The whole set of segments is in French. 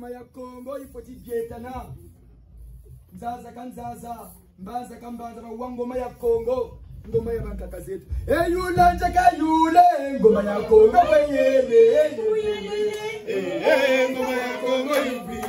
ngoma ya Kongo ifoti bietana. Nzaza kanzaza, mbanza kambanza wa ngoma ya Kongo. Ngoma ya bankaka zetu. Yule njaka yule ngoma ya Kongo weyele. Ngoma ya Kongo ibide.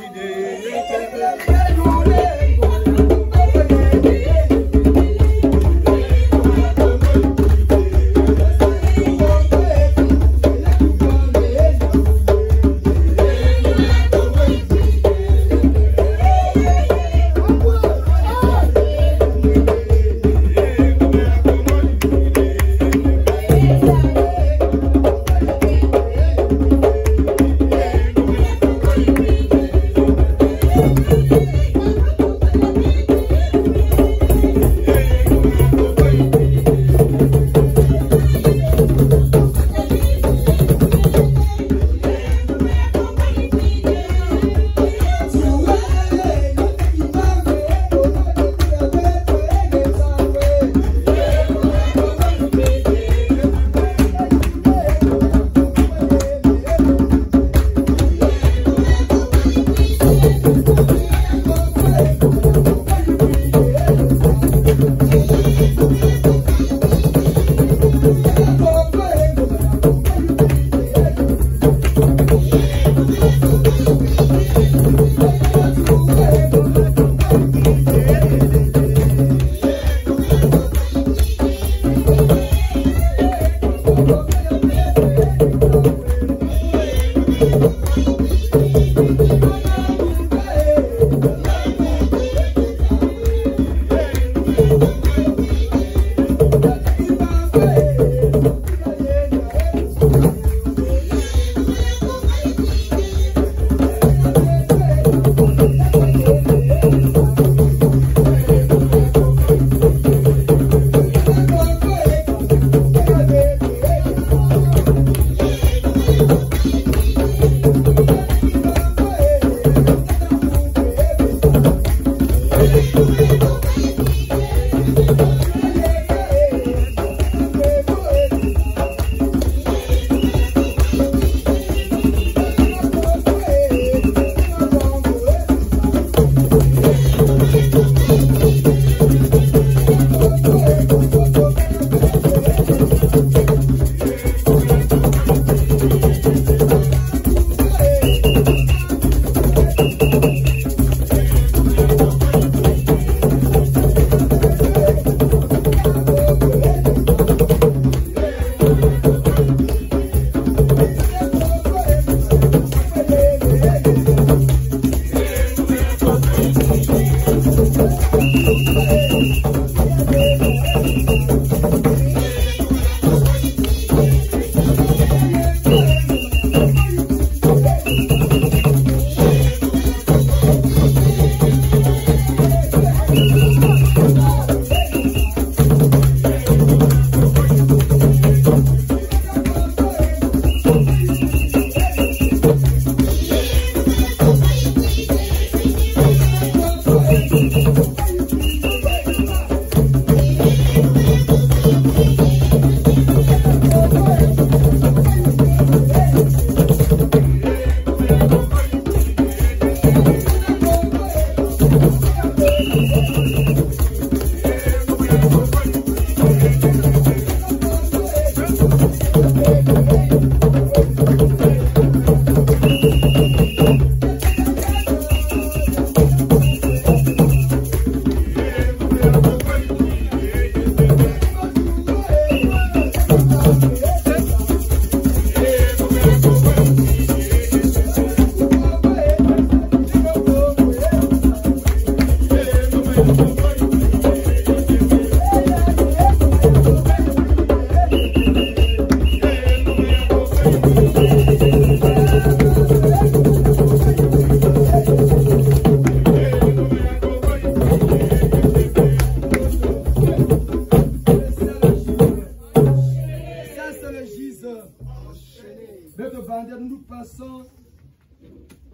nous passons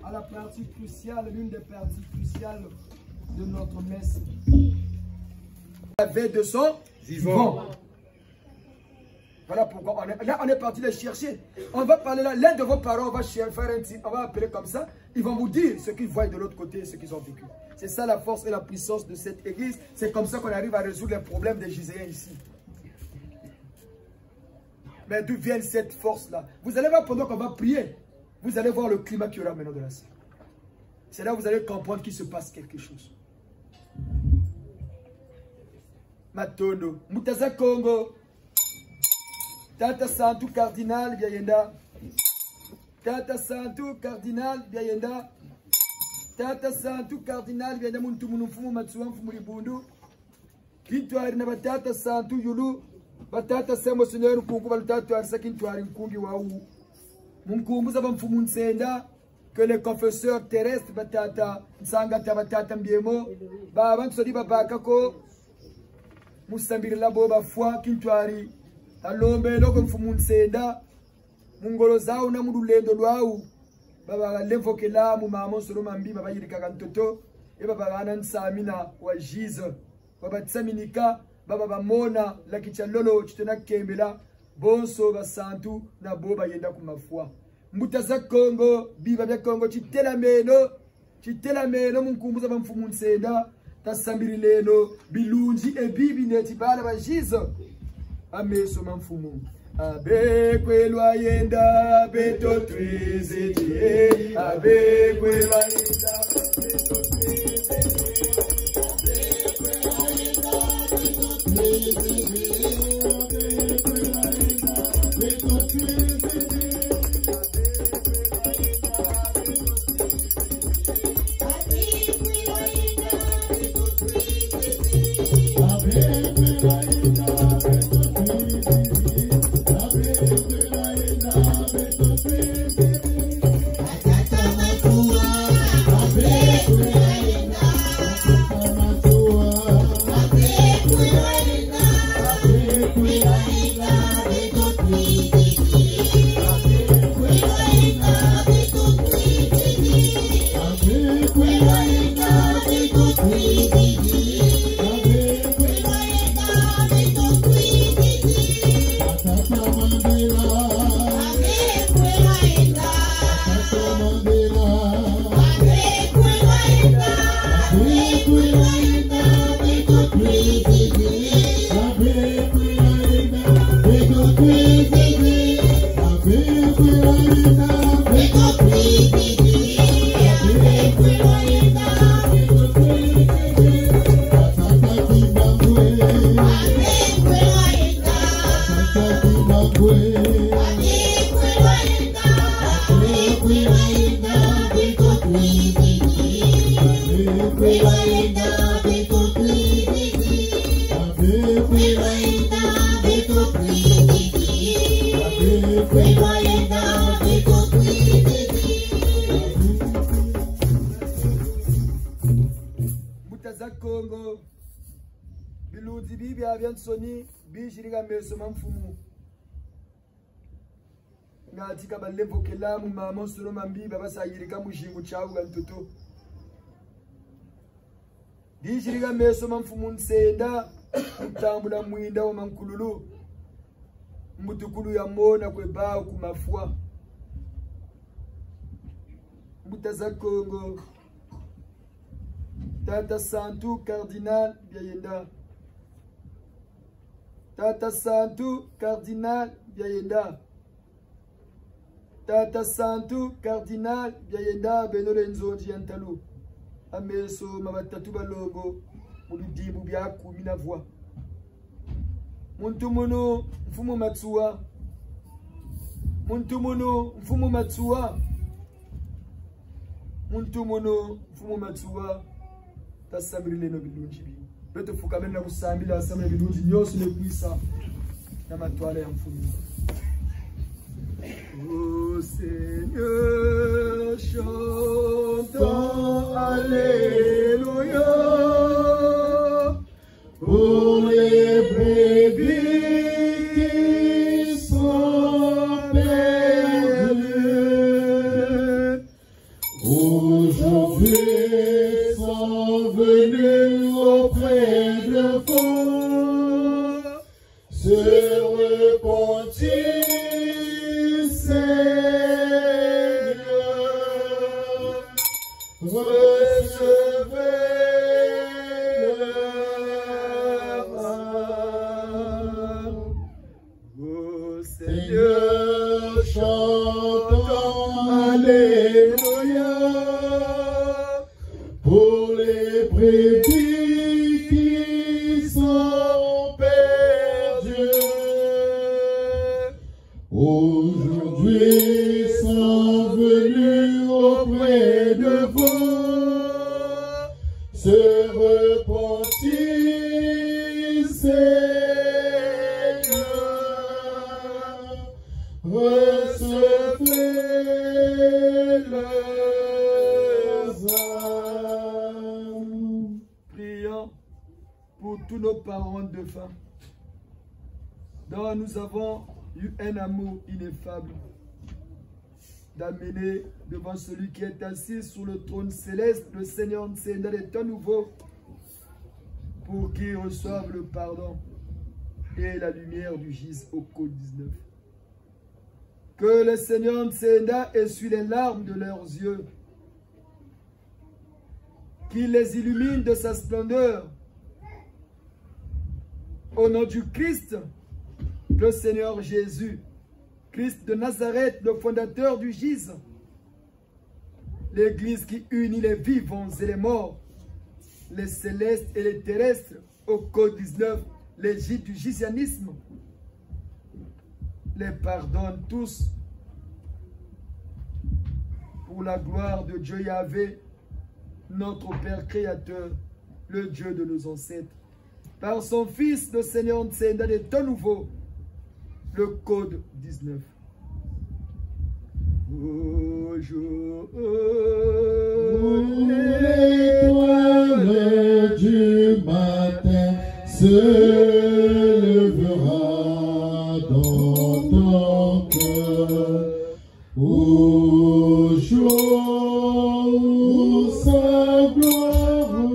à la partie cruciale, l'une des parties cruciales de notre messe. La veille de son vivant. Voilà pourquoi on est parti les chercher. On va parler là, l'un de vos parents, on va faire un titre, on va appeler comme ça. Ils vont vous dire ce qu'ils voient de l'autre côté, ce qu'ils ont vécu. C'est ça la force et la puissance de cette église. C'est comme ça qu'on arrive à résoudre les problèmes des Giséens ici. Mais d'où vient cette force-là? Vous allez voir pendant qu'on va prier, vous allez voir le climat qui aura maintenant de la salle. C'est là où vous allez comprendre qu'il se passe quelque chose. Matondo, Mutaza Congo, Tata Santu Cardinal Biayenda, Tata Santu Cardinal Biayenda, Tata Santu Cardinal Biayenda Muntu Munufumu Matsuam Fumuribundu, Kintuari na Batata Santu Yulu, Batata Semo Seigneur Nkungu Balutatu Arsa Kintuari Nkungi Waou, Munkungu Zaba Mfumu Nsenda, que les confesseurs terrestres Batata, Nsangata Batata Mbiemo, Baban Sodi Babakako, Musambiri Labo Bafwa Kintuari, Alombe Loko Mfumu Nsenda, Mungolo zao na mudulendo lwau baba levoke la mu mamo solo mambi baba yirika kantoto e baba bana nsamina wa jizo baba tsaminika baba bamona la kichalolo chitena kembela bonso basantu na boba yenda kumafwa mbuta za Kongo biba bya Kongo chitela meno munkumbuza bamfumu nsenda tasambiri leno bilunji e bibi neti bala ba jizo ameso mamfumu Abe kwelwa yenda beto twiziti Abe kwelwa yenda beto twiziti Abe kwelwa yenda beto twiziti Abe kwelwa yenda beto twiziti Kongo biluzi bibi abyansoni bijiriga meso mamfumu ngatika balevokela mu mama solo mambi baba sayirika mujingu chawu gantoto bijiriga meso mamfumu nsenda mutambula mwinda wa mankululu mutukulu ya mona kweba kumafwa Mutaza Kongo Tata Santu Cardinal Biayenda Tata Santu Cardinal Biayenda Tata Santu Cardinal Biayenda Benolenzo Diantalu Ameso mabatatu balongo muludimbu byaku minavwa Muntu muno mfumu matsuwa Muntu muno mfumu matsuwa Muntu muno mfumu matsuwa tasambiri no bilunji bi beto fukamena na kusambira asambira bilunji nyose ne kuisa na matwala ya mfumu. Oh Seigneur, chantons alléluia pour les brebis qui sont perdues. Aujourd'hui venus auprès de vous, se repentir, Seigneur. Seigneur, recevez leurs âmes. Prions pour tous nos parents de faim, dont nous avons eu un amour ineffable, d'amener devant celui qui est assis sur le trône céleste, le Seigneur Nsenda des temps nouveaux, pour qu'ils reçoivent le pardon et la lumière du gis au code 19. Que le Seigneur Nsenda essuie les larmes de leurs yeux, qu'il les illumine de sa splendeur. Au nom du Christ, le Seigneur Jésus, Christ de Nazareth, le fondateur du gis, l'Église qui unit les vivants et les morts, les célestes et les terrestres, au code 19, les gîtes du gisianisme, les pardonne tous pour la gloire de Dieu Yahvé, notre Père Créateur, le Dieu de nos ancêtres, par son Fils, le Seigneur Nsenda des temps nouveaux, le code 19. L'étoile du matin se lèvera dans ton cœur. Au jour où sa gloire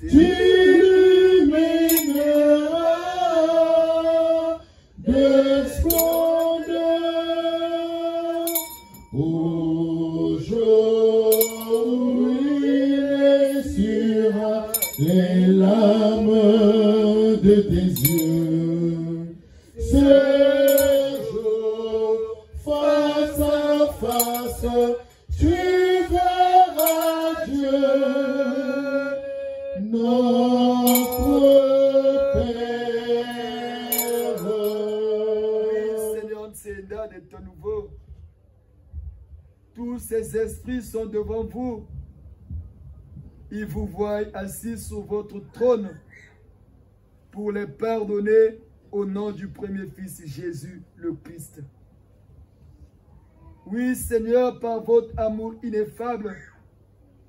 t'illuminera de splendeur. Au jour où il essuiera les larmes de tes yeux. Ce jour, face à face, tu verras Dieu, notre Père. Oui, Seigneur Nsenda des temps nouveaux, tous ces esprits sont devant vous. Ils vous voient assis sur votre trône pour les pardonner au nom du premier Fils Jésus le Christ. Oui, Seigneur, par votre amour ineffable,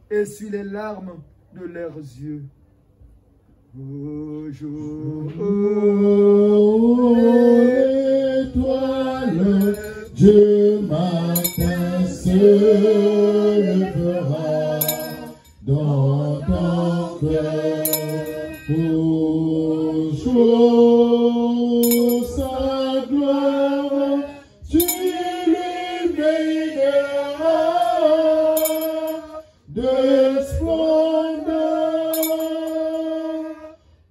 essuie les larmes de leurs yeux. Ô jour, l'étoile du matin se lèvera dans ton cœur. Au jour, sa gloire t'illuminera de splendeur.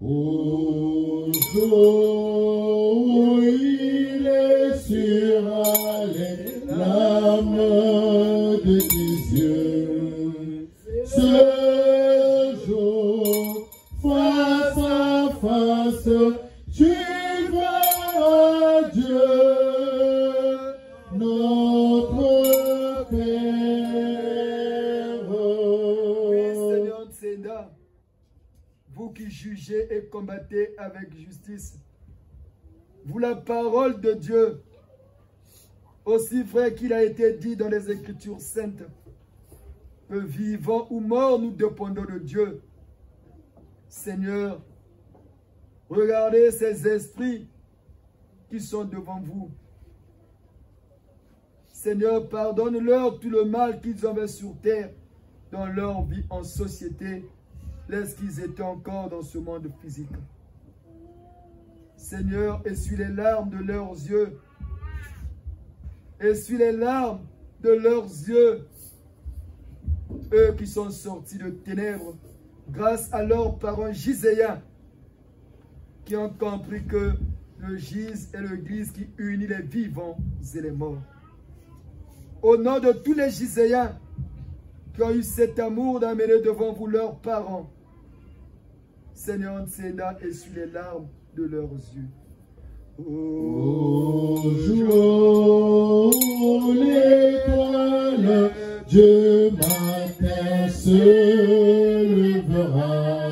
Au jour où il essuiera les larmes de tes yeux. Ce jour, face à face, tu verras Dieu, notre Père. oui, Seigneur Nsenda, vous qui jugez et combattez avec justice, vous la parole de Dieu, aussi vrai qu'il a été dit dans les Écritures saintes, que vivants ou morts, nous dépendons de Dieu. Seigneur, regardez ces esprits qui sont devant vous. Seigneur, pardonne-leur tout le mal qu'ils ont fait sur terre dans leur vie en société, lorsqu'ils étaient encore dans ce monde physique. Seigneur, essuie les larmes de leurs yeux. Essuie les larmes de leurs yeux. Eux qui sont sortis de ténèbres grâce à leurs parents giséens qui ont compris que le gis est l'église qui unit les vivants et les morts. Au nom de tous les giséens qui ont eu cet amour d'amener devant vous leurs parents, Seigneur Nsenda, essuie les larmes de leurs yeux. Au jour où l'étoile du matin se lèvera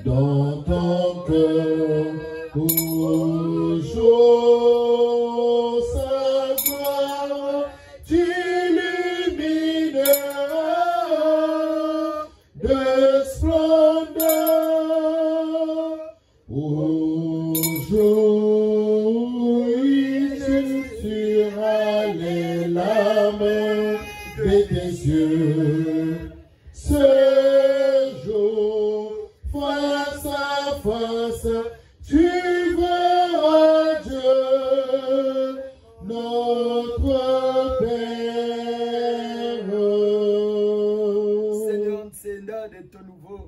dans ton cœur. Au jour sa gloire t'illuminera de splendeur. Au jour il essuiera les larmes de tes yeux. Ce jour, face à face, tu verras Dieu, notre Père. Seigneur Ntsenda de ton nouveau,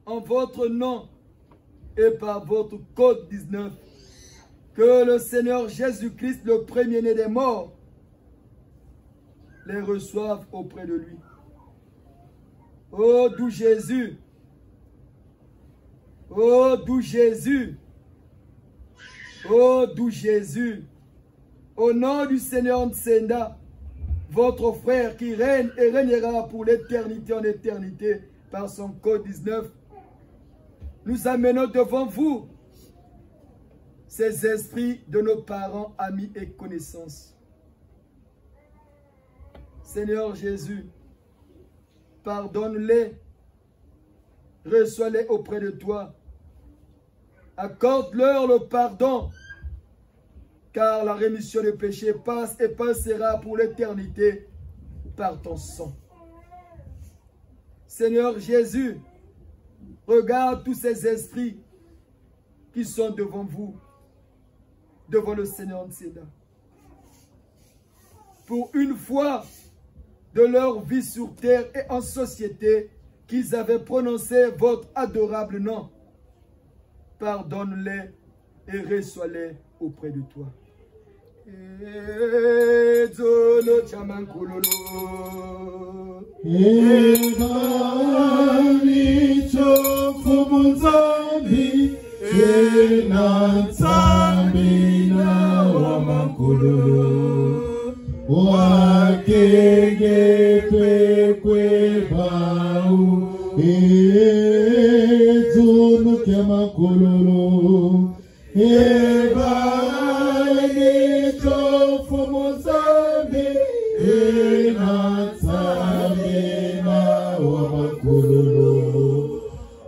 en votre nom et par votre code 19, que le Seigneur Jésus-Christ, le premier-né des morts, les reçoive auprès de lui. Ô doux Jésus, ô doux Jésus, ô doux Jésus, au nom du Seigneur Ntsenda, votre frère qui règne et régnera pour l'éternité en éternité par son code 19, nous amenons devant vous ces esprits de nos parents, amis et connaissances. Seigneur Jésus, pardonne-les, reçois-les auprès de toi, accorde-leur le pardon, car la rémission des péchés passe et passera pour l'éternité par ton sang. Seigneur Jésus, regarde tous ces esprits qui sont devant vous, devant le Seigneur Ntsenda. Pour une fois de leur vie sur terre et en société, qu'ils avaient prononcé votre adorable nom, pardonne-les et reçois-les auprès de toi. Ezono chamankulolo, Ebanicho fumunzambi, enanzambi na wamankulolo, wakege pekwe bau, ezono chamankulolo, Ebanicho fumunzambi, enanzambi na wamankulolo,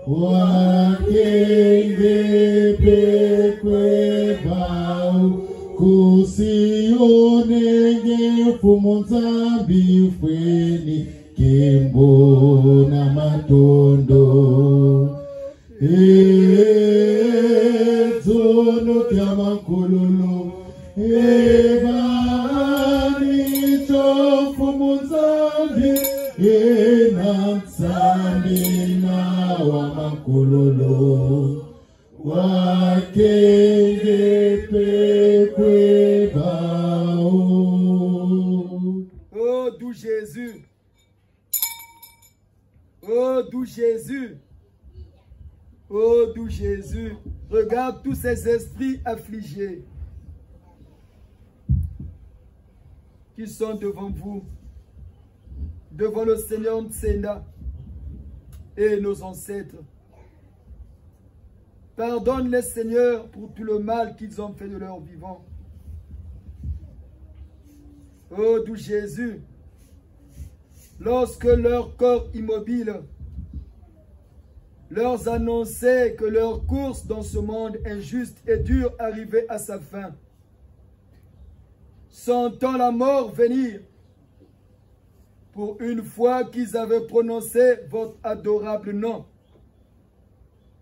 wakenge pekwe bau, kusionenge fumunzambi fweni kimbo na matondo. Ezono kyamankululu, ebani chofu munzambi, enamsambi na wamankululu, wakenge pekwe bao. ô doux Jésus, ô doux Jésus, ô doux Jésus, regarde tous ces esprits affligés qui sont devant vous, devant le Seigneur Ntsenda et nos ancêtres. Pardonne-les, Seigneur, pour tout le mal qu'ils ont fait de leur vivant. Ô doux Jésus, lorsque leur corps immobile leur annonçait que leur course dans ce monde injuste et dur arrivait à sa fin, sentant la mort venir, pour une fois qu'ils avaient prononcé votre adorable nom,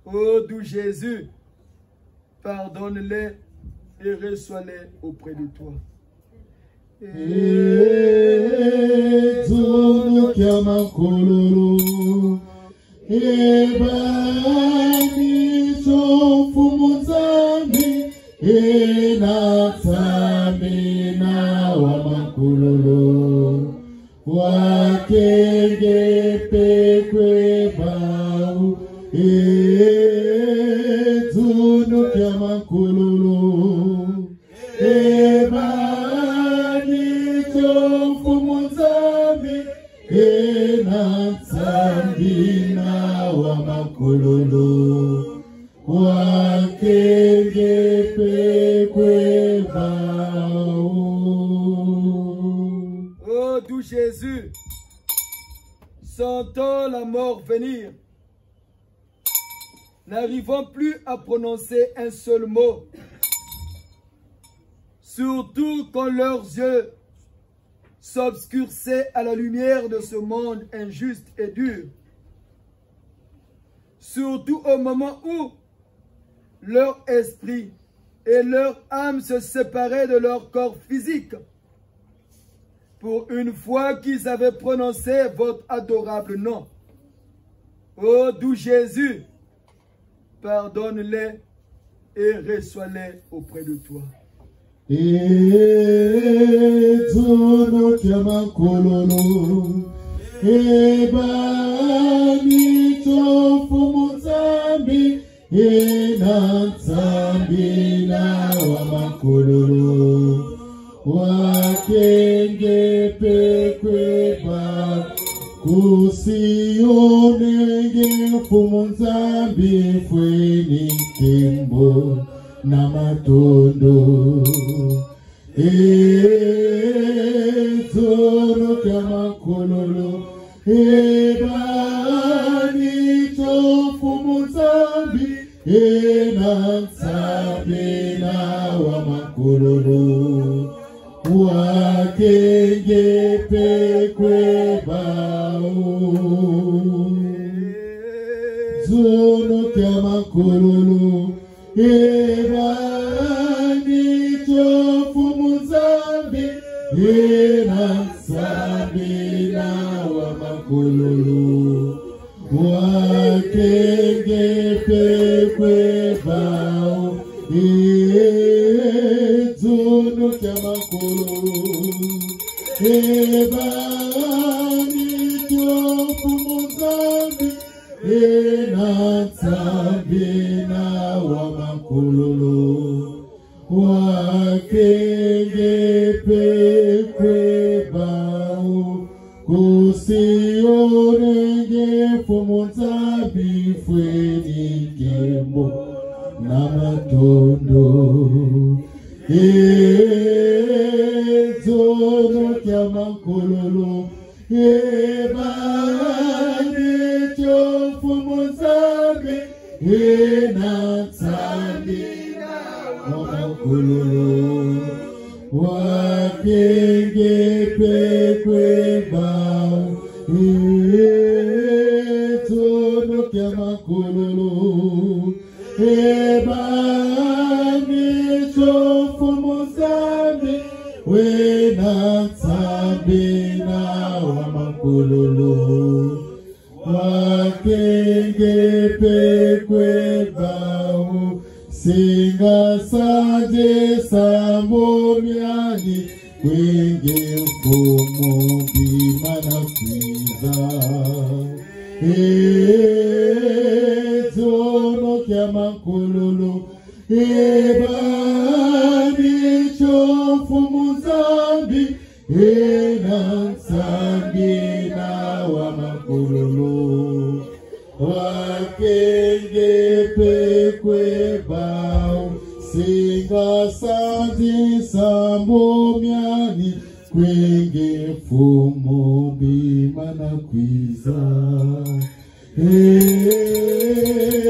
ô doux Jésus, pardonne-les et reçois-les auprès de toi. Ezono kyamankululu, ebani chofu munzambi, enatsambi na wamankululu, wakenge pekwe bau. Ezono kyamankululu, ebani chofu munzambi, enatsambi na wamankululu, wakenge pekwe bao. Oh, doux Jésus, sentons la mort venir. N'arrivons plus à prononcer un seul mot. Surtout quand leurs yeux s'obscurcissaient à la lumière de ce monde injuste et dur. Surtout au moment où leur esprit et leur âme se séparaient de leur corps physique. Pour une fois qu'ils avaient prononcé votre adorable nom. Ô doux Jésus, pardonne-les et reçois-les auprès de toi. Ezono kiamakololo ebani tofu muzambi enatsambi na wamakololo wakenge pekweba kusionenge fumunzambi fweni kimbo na matondo ezoro kama kololo ebani tofu muzambi enatsambi na wamakololo wakenge pekwe bao zono kama kololo ebani tofu muzambi enatsambi na wamakololo wakenge pekwe bao ezono kyamakolo ebani tofu muzambi enatsambi na wamakololo wakenge pekwe bao kusionenge fumunzambi fweni kembo na matondo ezono kyamakololo ebani tofu muzambi enatsambi na wamakololo wakenge pekwe bao ezono kyamakololo ebani tofu muzambi enatsambi na wamakololo wakenge pekwe bao singa sanje samomyani kwenge mfumo bimana kwiza ezono kyamakololo ebani tofu muzambi enatsambi na wamakololo wakenge pekwe bao singa sanzi sambomyani kwenge mfumo bimana kwiza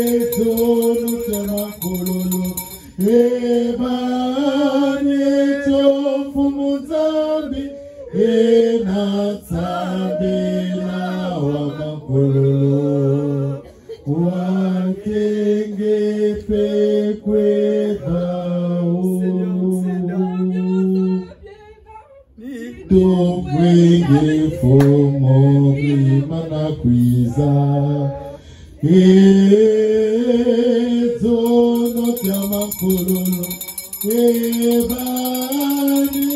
ezono kyamakololo ebani tofu muzambi enatsambi na wamakololo wakenge pekwe bao tomwenge fumo bimana kwiza ezono kyamakololo ebani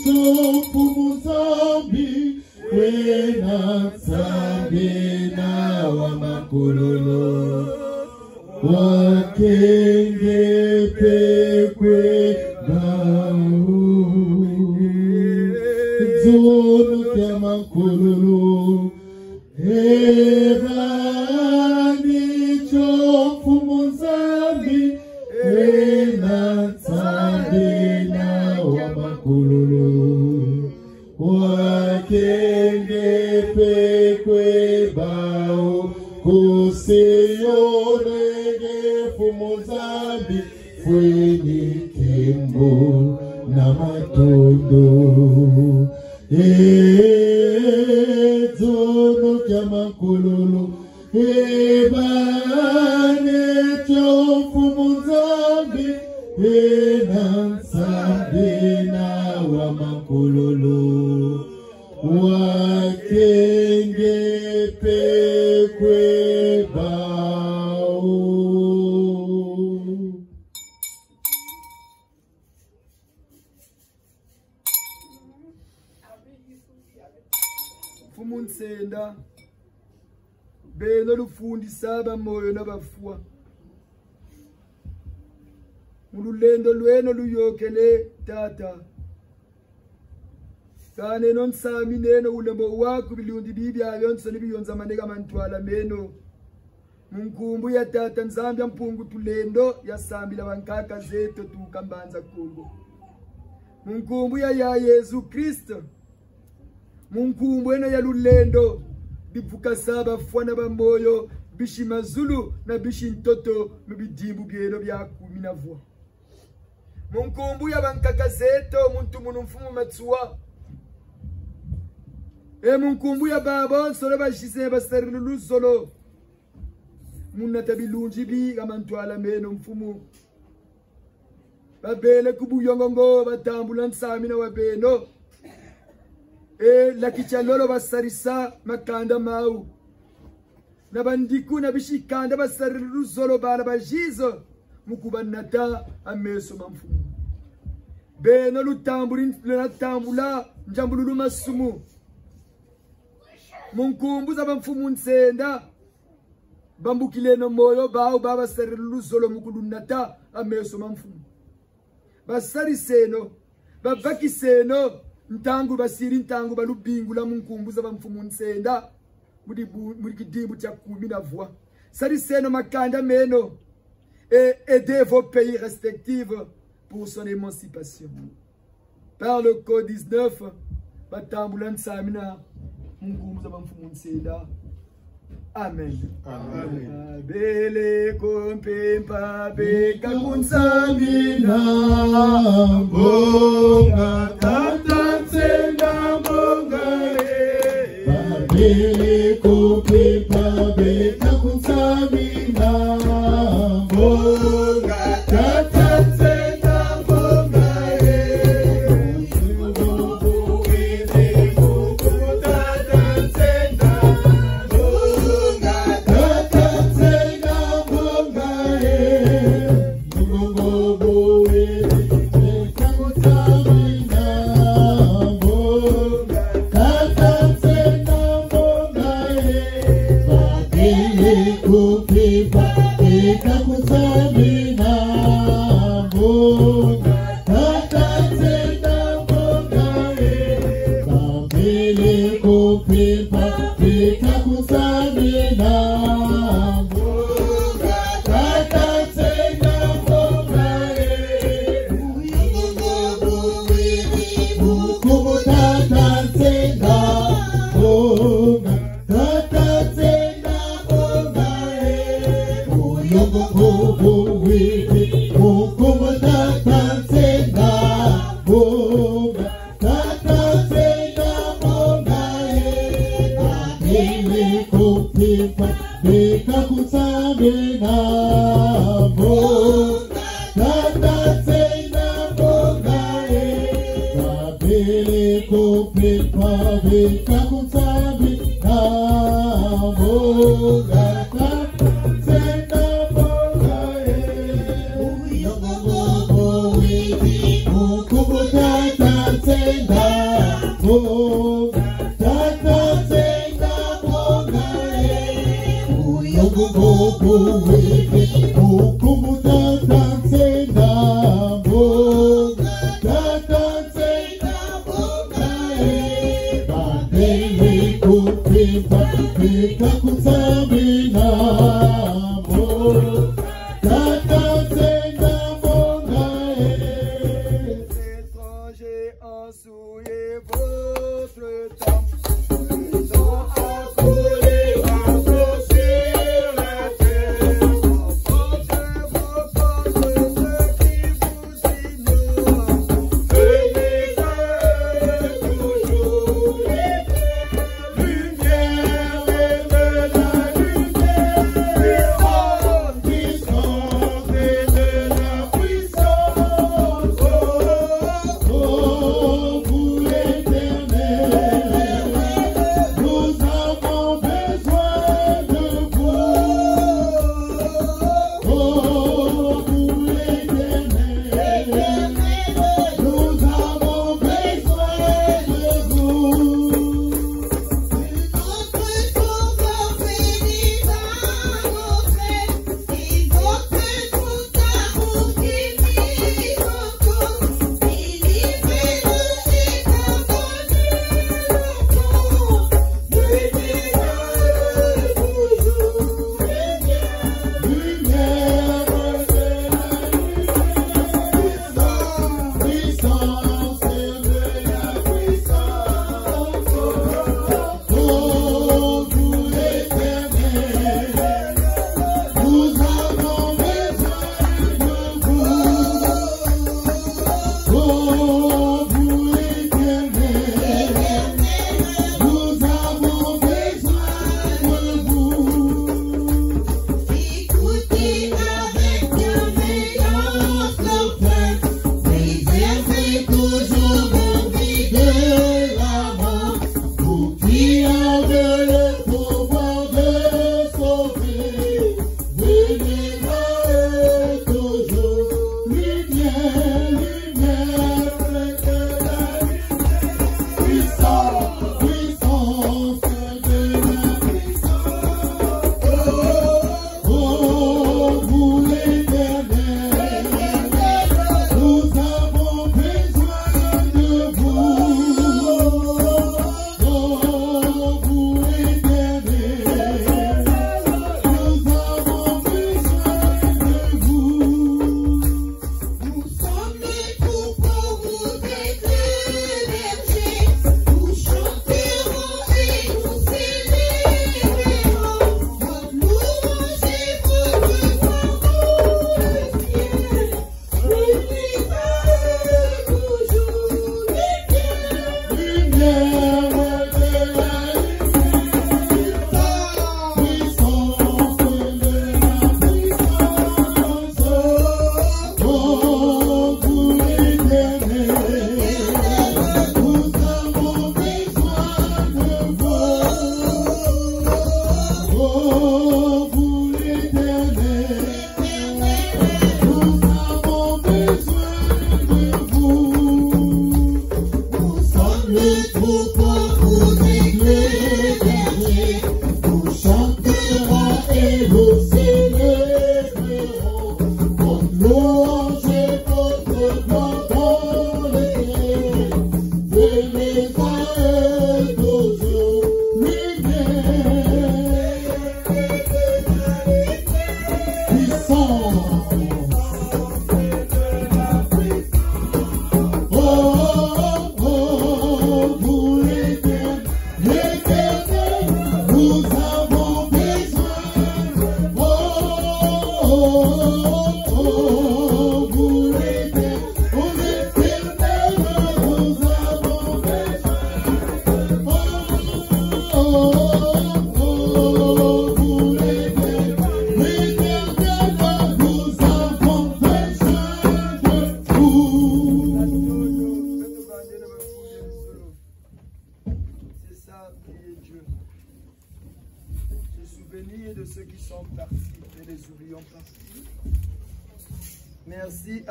tofu muzambi enatsambi na wamakololo wakenge pekwe bao zono kyamakololo ebani tofu muzambi fweni tembo na matondo zono kya makululu bane chofu munzambi na nsambi na wa makululu wakenge pekwe bao. Fumunsenda beno lufundisa bamoyo nabafua mululendo lweno luyokele tata kane nonsami neno ulembo wako biliundi bibya yonso nibiyonza maneka mantwala meno munkumbu ya tata nzambya mpungu tulendo ya sambila wankaka zeto tukambanza Kongo munkumbu ya Yesu Kristo munkumbu ena ya lulendo bivuka saba fwana bamoyo bishi mazulu na bishi ntoto mubidimbu byeno byakumi na vwa munkumbu ya bankaka zeto muntu munu mfumu matsuwa munkumbu ya baba solo bashise basarulu solo munata bilunji bi kamantwala meno mfumu babele kubuyongongo batambula nsami na wabeno la kichalolo basarisa makanda mau na bandiku na bishikanda basariru zolo bana bajizo mukubanata ameso mamfumu beno lutamburi natambula njambululu masumu munkumbu za bamfumu nsenda bambukile no moyo bao baba sariru zolo mukulunata ameso mamfumu basari seno babaki seno ntangu basiri ntangu balubingula munkumbu za bamfumu nsenda muri kidimbu cha 10 na vwa sari seno makanda meno et aider vos pays respectifs pour son émancipation par le code 19 batambula nsamina munkumbu za bamfumu nsenda. Amen. Amen. Bele kompempa beka kunsamina bonga tata tsenda bonga bele kompempa beka kunsamina bonga tata tsenda bonga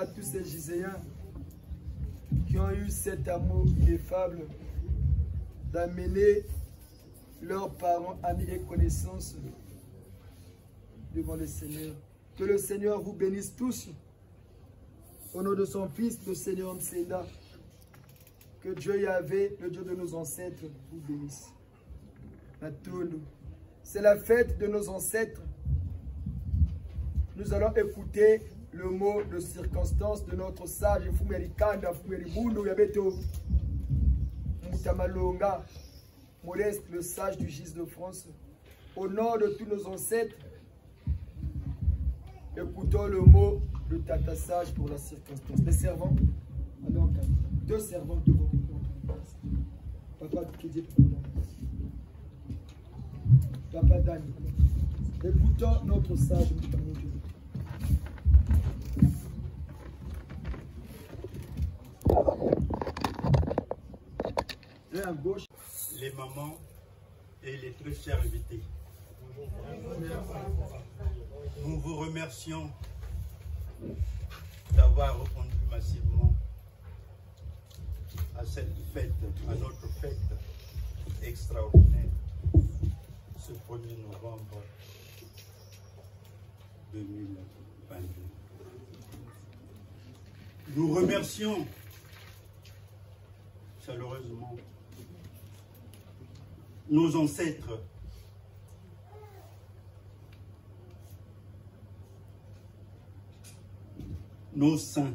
à tous ces Giséens qui ont eu cet amour ineffable d'amener leurs parents, amis et connaissances devant le Seigneur. Que le Seigneur vous bénisse tous. Au nom de son Fils, le Seigneur Msenda. Que Dieu Yahvé, le Dieu de nos ancêtres, vous bénisse. C'est la fête de nos ancêtres. Nous allons écouter le mot de circonstance de notre sage Fumerikanda, Fumeribundo, Yabeto, Mutamalonga, Modeste, le sage du Gis de France. Au nom de tous nos ancêtres, écoutons le mot de Tata Sage pour la circonstance. Les servants, allez en calme. 2 servants devant vous. Papa Kédié, Papa Dani. Écoutons notre sage. Et à gauche. Les mamans et les très chers invités. Nous vous remercions d'avoir répondu massivement à cette fête, à notre fête extraordinaire, ce 1er novembre 2022. Nous remercions chaleureusement nos ancêtres, nos saints,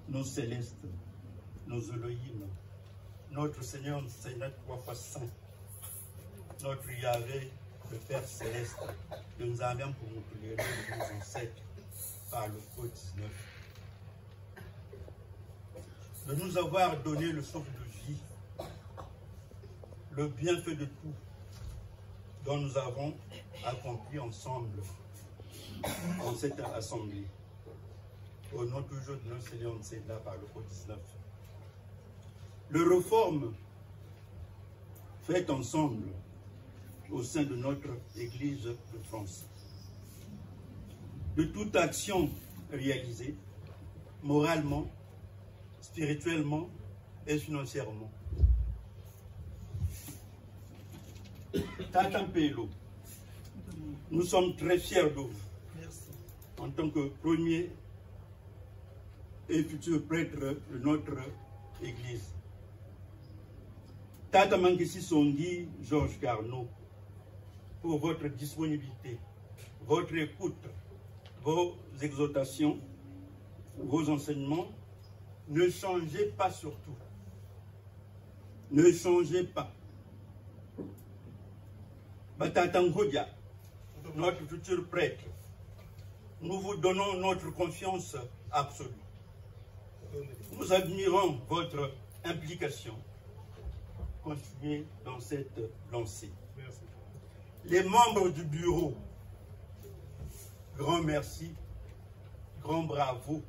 nos célestes, nos Elohim, notre Seigneur, Seigneur 3 fois saint, notre Yahvé, le Père céleste, que nous avons pour nous les nos ancêtres par le code 19, de nous avoir donné le souffle de vie, le bienfait de tout dont nous avons accompli ensemble dans cette assemblée. Au nom toujours de notre Seigneur, c'est là par le code 19. Le réforme fait ensemble au sein de notre Église de France. De toute action réalisée, moralement, spirituellement et financièrement. Tata Mpelo, nous sommes très fiers de vous. Merci. En tant que premier et futur prêtre de notre Église. Tata Mankessi Songi, Georges Carnot, pour votre disponibilité, votre écoute, vos exhortations, vos enseignements. Ne changez pas surtout. Ne changez pas. Batata Ngodia, notre futur prêtre, nous vous donnons notre confiance absolue. Nous admirons votre implication. Continuez dans cette lancée. Merci. Les membres du bureau, grand merci, grand bravo.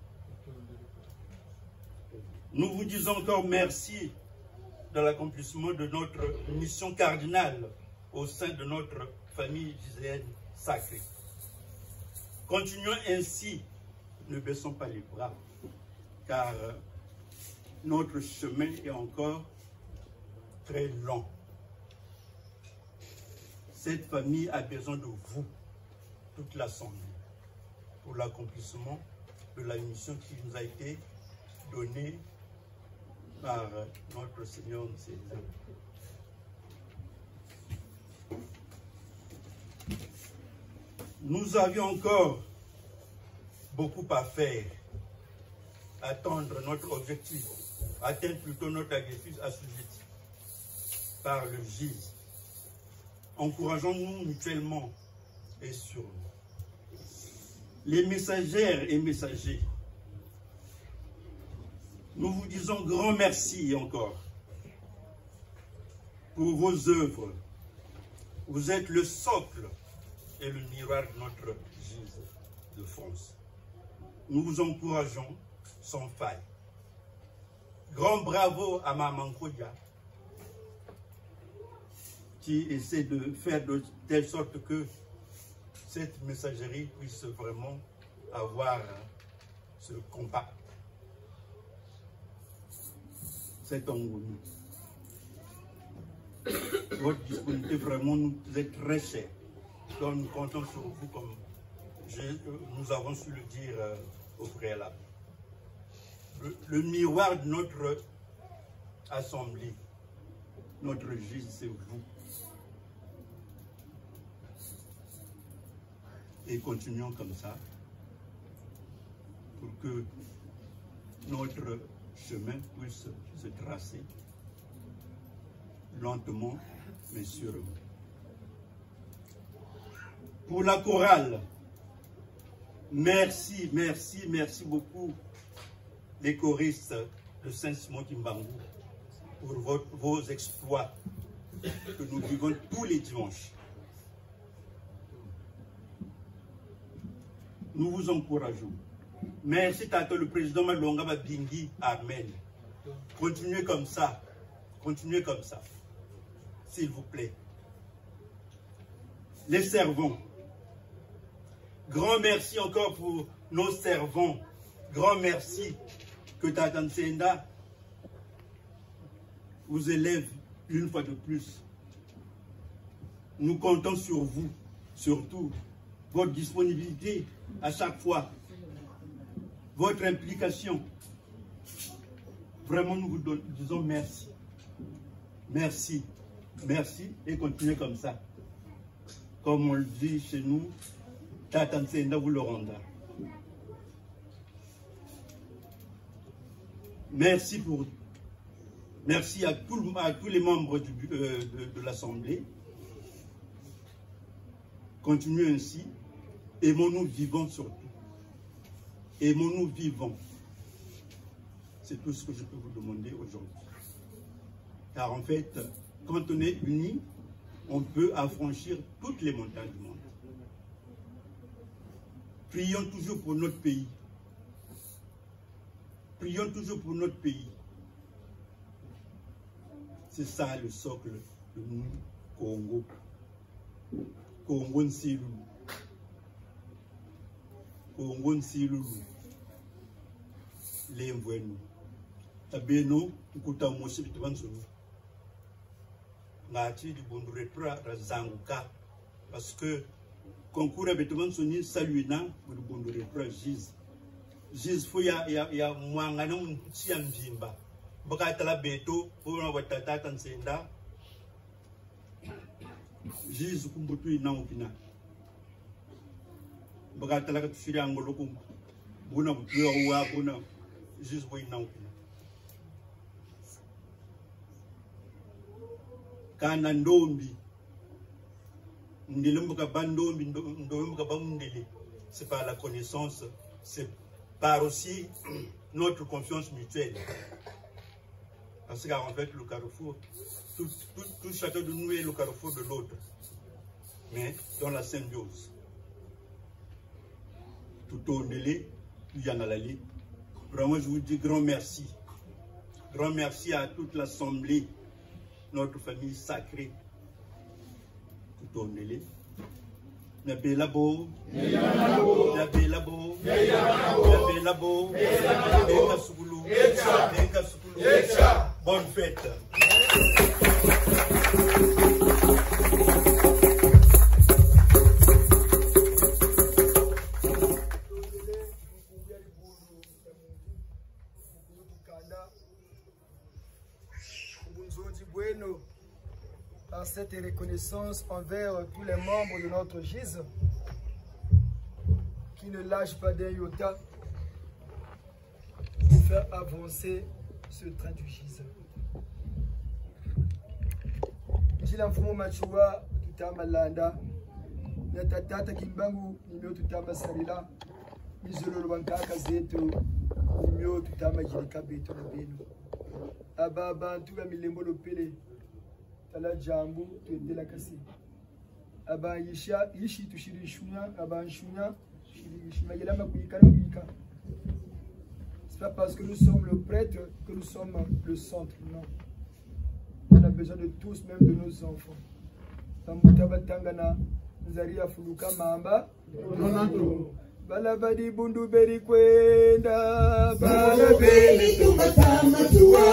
Nous vous disons encore merci de l'accomplissement de notre mission cardinale au sein de notre famille giséenne sacrée. Continuons ainsi, ne baissons pas les bras, car notre chemin est encore très long. Cette famille a besoin de vous, toute l'Assemblée, pour l'accomplissement de la mission qui nous a été donnée par notre Seigneur César. Nous avions encore beaucoup à faire, atteindre notre objectif, atteindre plutôt notre objectif assujetti par le GIZ. Encourageons-nous mutuellement et sûrement. Les messagères et messagers, nous vous disons grand merci encore pour vos œuvres. Vous êtes le socle et le miroir de notre GIZ de France. Nous vous encourageons sans faille. Grand bravo à Maman Kodia qui essaie de faire de telle sorte que cette messagerie puisse vraiment avoir ce combat. C'est en vous. Votre disponibilité vraiment nous est très chère. Donc nous comptons sur vous comme nous avons su le dire au préalable. Le miroir de notre assemblée, notre juge, c'est vous. Et continuons comme ça pour que notre chemin puisse se tracer lentement mais sûrement. Pour la chorale, merci, merci, merci beaucoup les choristes de Saint-Simon-Kimbangu pour vos exploits que nous vivons tous les dimanches. Nous vous encourageons. Merci Tata le président Malonga Babingi, amen. Continuez comme ça, s'il vous plaît. Les servants, grand merci encore pour nos servants, grand merci que Tata Nsenda vous élève une fois de plus. Nous comptons sur vous, surtout votre disponibilité à chaque fois, votre implication. Vraiment, nous vous disons merci. Merci, merci et continuez comme ça. Comme on le dit chez nous, Tata Nsenda vous le rendra. Merci à tous les membres de l'Assemblée. Continuez ainsi. Aimons-nous vivants surtout. Aimons-nous vivants. C'est tout ce que je peux vous demander aujourd'hui. Car en fait, quand on est unis, on peut affranchir toutes les montagnes du monde. Prions toujours pour notre pays. Prions toujours pour notre pays. C'est ça le socle de nous, Congo. Congo Nsilulu. Congo Nsilulu. L'Emvouenu. Tabeno, Ukuta Moshe Bitabansonu. Ngati di Bonduretra Razanguka. Parce que concours à Bitabansoni, saluena, pour Bonduretra Giz. Giz Fouya, ya Mwangana Mtiambimba. Bakatala Beto, pour un Watata Nsenda. Giz Kumbutu Inaukina. Bakatala Katushiri Angolokum. Buna Butua Uwa, Buna. Giz Inaukina. Kana ndombi ndilembuka bandombi ndombuka bamundele, c'est par la connaissance, c'est par aussi notre confiance mutuelle, parce qu'en fait le carrefour, tout chacun de nous est le carrefour de l'autre, mais dans la symbiose. Tout au ndele, tout yanalali. Vraiment je vous dis grand merci à toute l'assemblée, notre famille sacrée, tout en est. Nabelabo, Nabelabo, Nabelabo, bonne fête. Par cette reconnaissance envers tous les membres de notre GIZ qui ne lâchent pas d'un iota pour faire avancer ce train du GIZ. Jila mfumo machua tutama landa natatata kimbangu nimyo tutama salila mizolo bankaka zetu nimyo tutama jilika beto na beno ababa ntuga milembo lopele tala jambu tuendela kasi aba yisha yishi tushiri shunya aba shunya shiri shimagela makuyika. C'est pas parce que nous sommes le prêtre que nous sommes le centre, non. On a besoin de tous, même de nos enfants. Tambuta batangana nzaria fuluka mamba Balabadi bundu beri kwenda. Balabeli tumatama tuwa.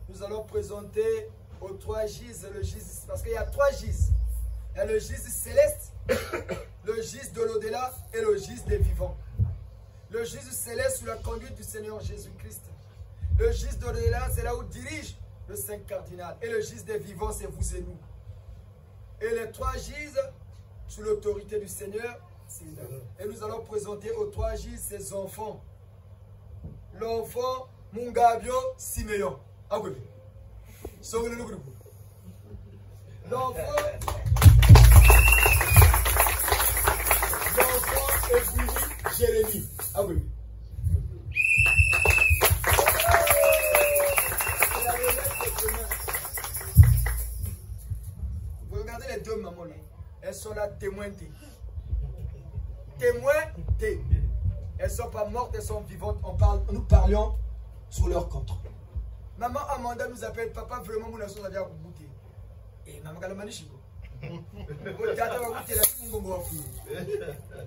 Nous allons présenter aux 3 gis le gis, parce qu'il y a 3 gis. Il y a le gis céleste, le gis de l'au-delà et le gis des vivants. Le gis céleste sous la conduite du Seigneur Jésus-Christ. Le gis de l'au-delà, c'est là où dirige le Saint Cardinal. Et le gis des vivants, c'est vous et nous. Et les 3 gis sous l'autorité du Seigneur, c'est là. Et nous allons présenter aux 3 gis ses enfants. L'enfant Mungabio Siméon. Ah oui. L'enfant est Jérémie. Ah oui. Vous regardez les 2 mamans là. Elles sont là témoins T. Témoins T. Elles ne sont pas mortes, elles sont vivantes. Nous parlions sur leur compte. Maman Amanda nous appelle, papa, vraiment, mon nation a déjà goûté. Et maman Galamanichiko. Vous tata va goûter la fille, mon enfant.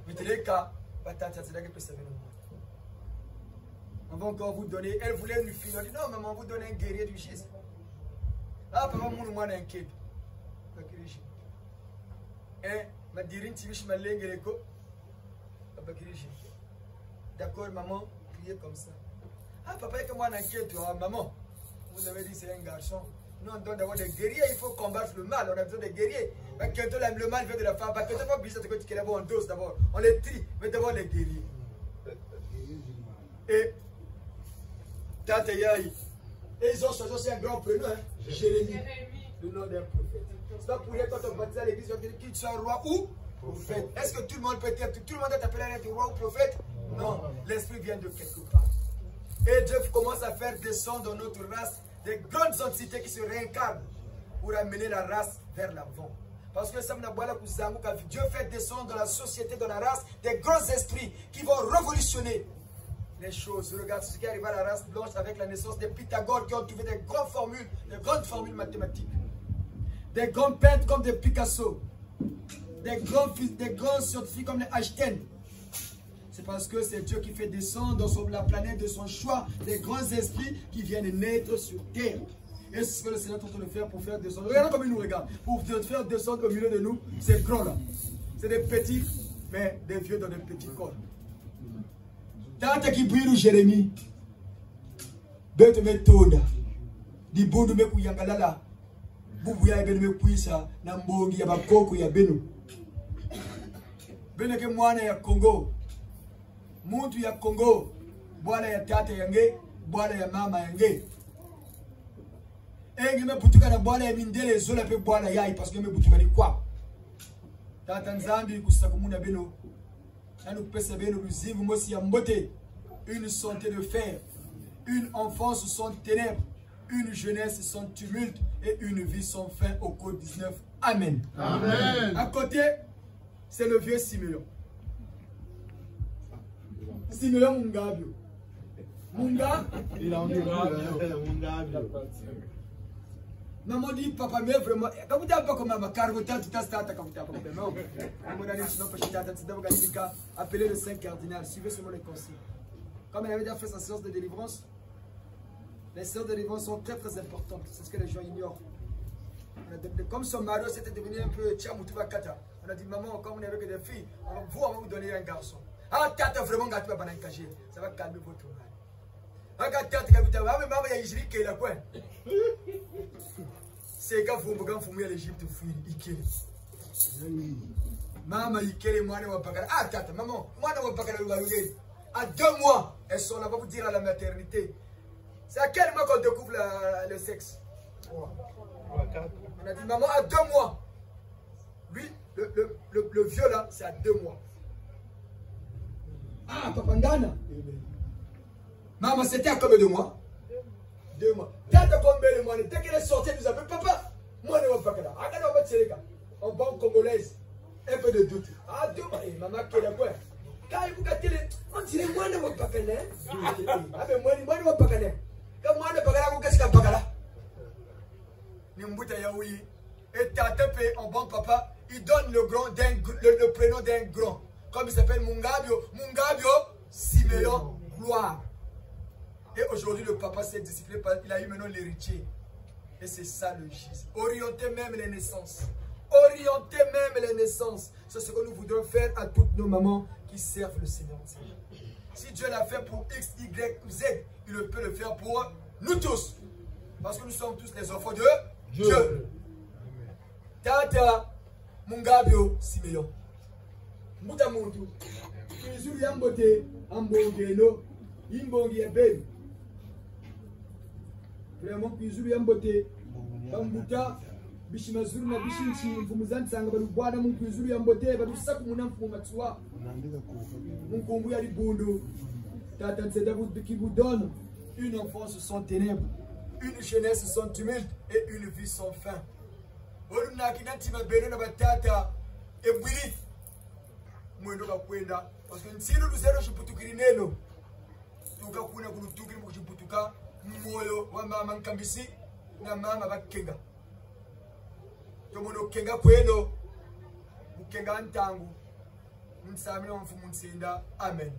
Mais tu les cas, tata, c'est là que peut savoir. On va encore vous donner. Elle voulait une fille. On dit non, maman, vous donnez un guerrier du gis. Ah, papa, mon un kid. Et ma dirine, tu veux me l'aider, d'accord, maman, priez comme ça. Ah, papa, et que moi, n'inquiète, maman. Vous avez dit c'est un garçon. Nous, on doit avoir des guerriers, il faut combattre le mal. On a besoin de guerriers. Le mal vient de la femme. Parce que tu vas obligé de te dire en dose d'abord. On les trie, mais d'abord les guerriers. Et, Tante Yahi. Et ils ont choisi aussi un grand prénom, hein? Jérémie. Le nom d'un prophète. C'est pas pour rien quand on baptise à l'église, on dit qu'il soit roi ou prophète. Est-ce que tout le monde peut être, tout le monde est appelé à être roi ou prophète? Non, l'esprit vient de quelque part. Et Dieu commence à faire descendre dans notre race des grandes entités qui se réincarnent pour amener la race vers l'avant. Parce que Dieu fait descendre dans la société, dans la race, des grands esprits qui vont révolutionner les choses. Regarde ce qui arrive à la race blanche avec la naissance des Pythagore qui ont trouvé des grandes formules mathématiques. Des grands peintres comme des Picasso. Des grands scientifiques comme les Einstein. C'est parce que c'est Dieu qui fait descendre sur la planète de son choix des grands esprits qui viennent naître sur terre. Et c'est ce que le Seigneur est en train de faire pour faire descendre. Regardez comme il nous regarde. Pour faire descendre au milieu de nous, c'est grand là. C'est des petits, mais des vieux dans des petits corps. Tante qui brille Jérémie. Bête me toda. Di bundu me kuyangalala. Bubu ya benu me kuisa. Na mbongi ya bakoko ya benu. Bene ke mwana ya Congo. Muntu ya Congo. Bwana ya tata yange. Bwana ya mama yange. Engi me butuka na bwana ya mindele zola pe bwana yai. Parce que me butuka ni kwa. Tata nzambi kusakumuna benu. Une santé de fer, une enfance sans ténèbres, une jeunesse sans tumulte et une vie sans fin au code 19. Amen. Amen. À côté, c'est le vieux Siméon. Siméon Mungabio. Maman dit, papa, mais vraiment, quand vous n'avez pas comme ma carte, tout à quand vous n'avez pas non. Appelez le Saint Cardinal, suivez seulement les consignes. Comme elle avait déjà fait sa séance de délivrance, les séances de délivrance sont très très importantes. C'est ce que les gens ignorent. Comme son mari c'était devenu un peu tchamoutoubakata, on a dit, maman, comme vous n'avez que des filles, on va vous donner un garçon. Ah, tata, vraiment, ça va calmer votre mari. Ah, tata, maman, il y a Ijri qui est là, quoi. C'est quand vous fumez l'Égypte, maman, ah, tata, maman, à 2 mois, elles sont là, va vous dire à la maternité. C'est à quel mois qu'on découvre le sexe? On a dit, maman, à 2 mois. Lui, le vieux là, c'est à 2 mois. Ah, papa Ngana. Maman, c'était à combien de mois? 2 mois. Tata combien de mois? Dès qu'elle est sortie, elle nous appelle, papa, moi, je ne vais pas faire. Regardez, en banque congolaise, un peu de doute. Ah, 2 mois. Maman, qui est là, quoi? On dirait moi, je ne vais pas faire. Ah, mais moi, je ne vais pas faire. Quand moi, je ne vais pas faire, qu'est-ce qu'il y a pas là? Nimbuta Yaoui. Et Tata paye en banque, papa, il donne le prénom d'un grand. Comme il s'appelle Mungabio. Mungabio, Siméon, gloire. Et aujourd'hui, le papa s'est discipliné, il a eu maintenant l'héritier. Et c'est ça le Jésus. Orienter même les naissances. Orienter même les naissances. C'est ce que nous voudrons faire à toutes nos mamans qui servent le Seigneur. Si Dieu l'a fait pour X, Y, Z, il peut le faire pour nous tous. Parce que nous sommes tous les enfants de Dieu. Tata, Mungabio, Simeon. Muta Muntu. Kizuru Yambote, Ambongeno, Imbongi Ebe. Vraiment, Kizuru Yambote, Bambuta, Bishimazuru na Bishinchi, Mfumuzantsanga, Balubwana, Mukizuru Yambote, Balusaku Munamfumatsua. Munkumbu ya Libundu. Tata Nzedavou qui vous donne une enfance sans ténèbres, une jeunesse sans tumulte et une vie sans fin. Olunakinantima beno na batata ebwiri mwendo kakwenda parce que nsino luzero shiputukiri neno tukakuna kulutukiri mukushiputuka moyo wa mama nkambisi na mama bakenga tomono kenga kweno mukenga ntangu Msami wa mfumu nsinda. Amen.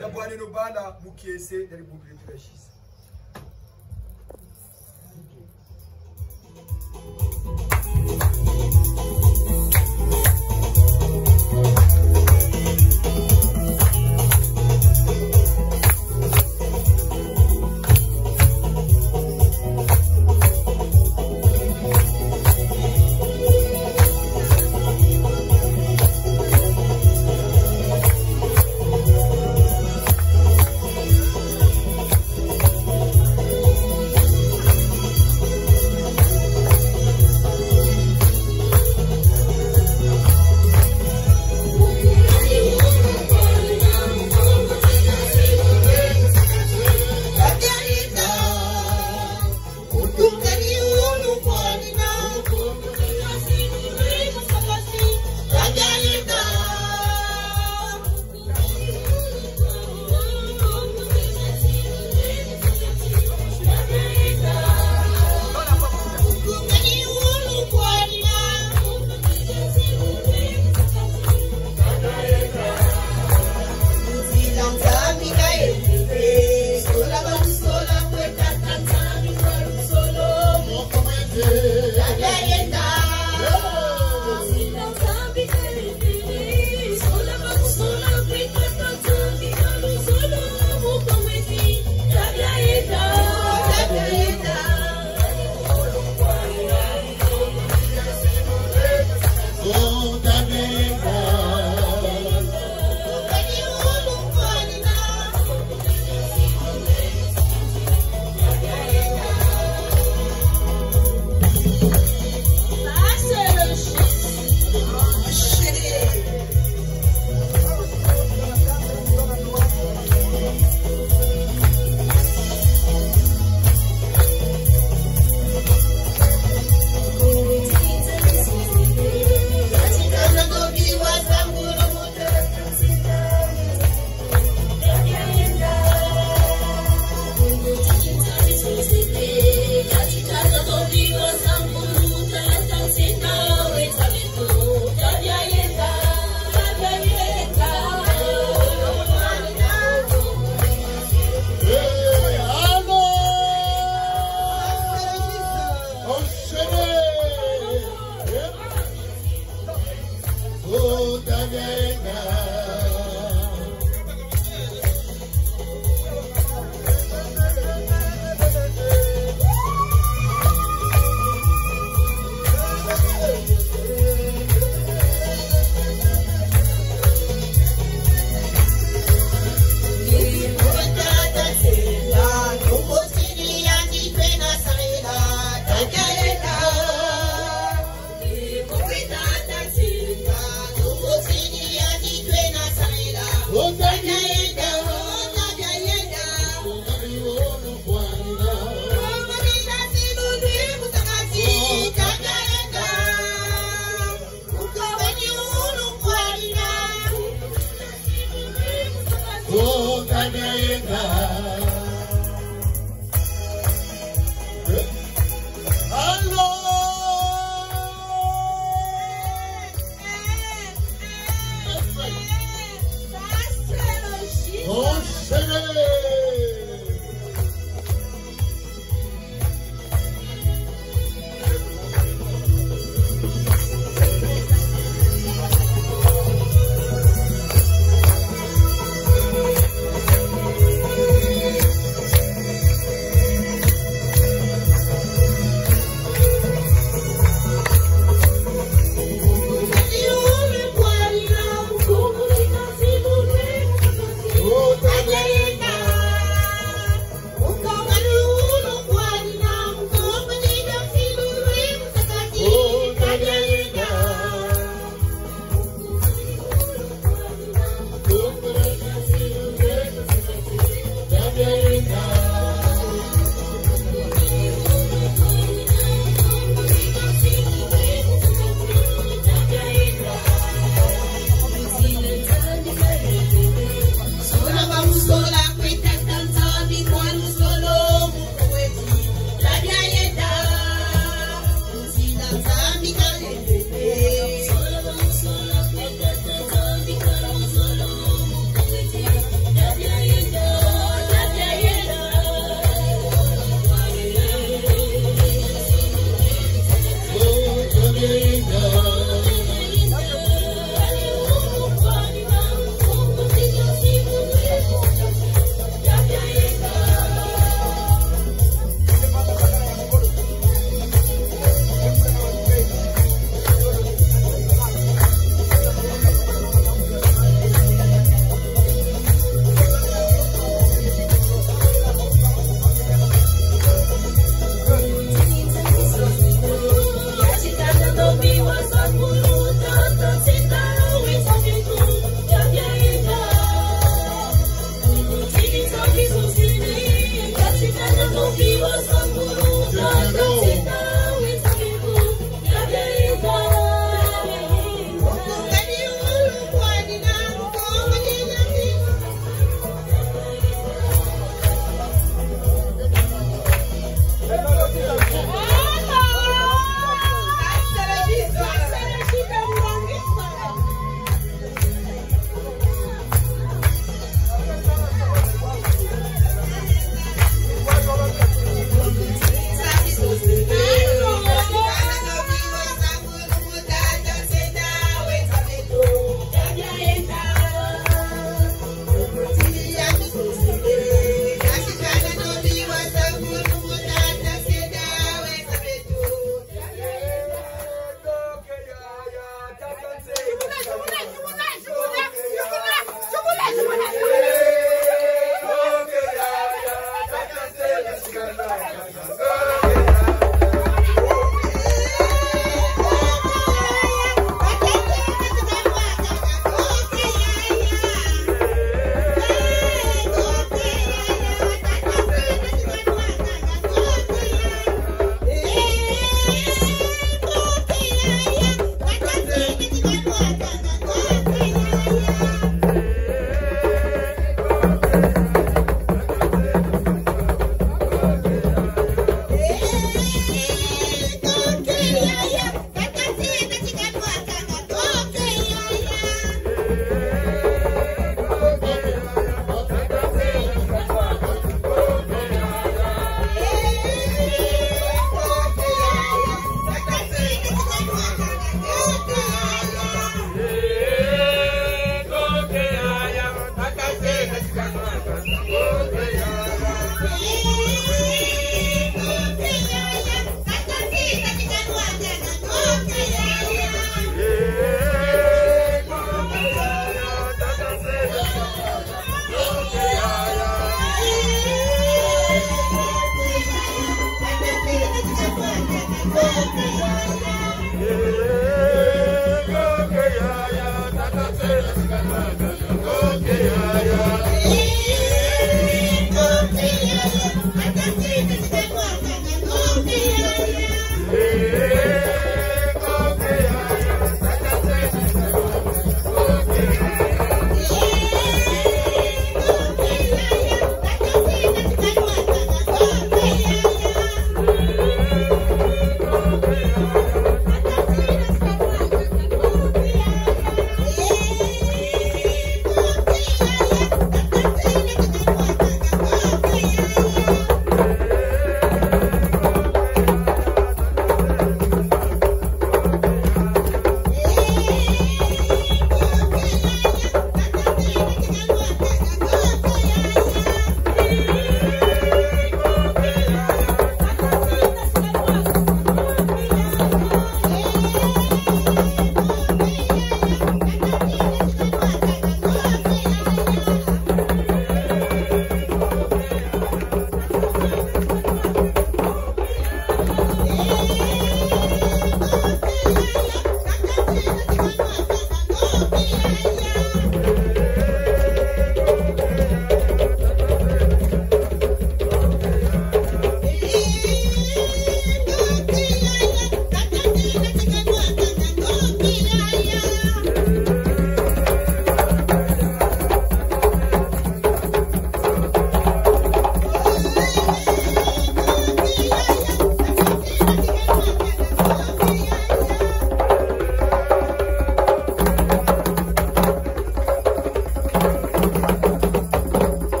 Na bwana no bala mukiese yali bubiri turashisa.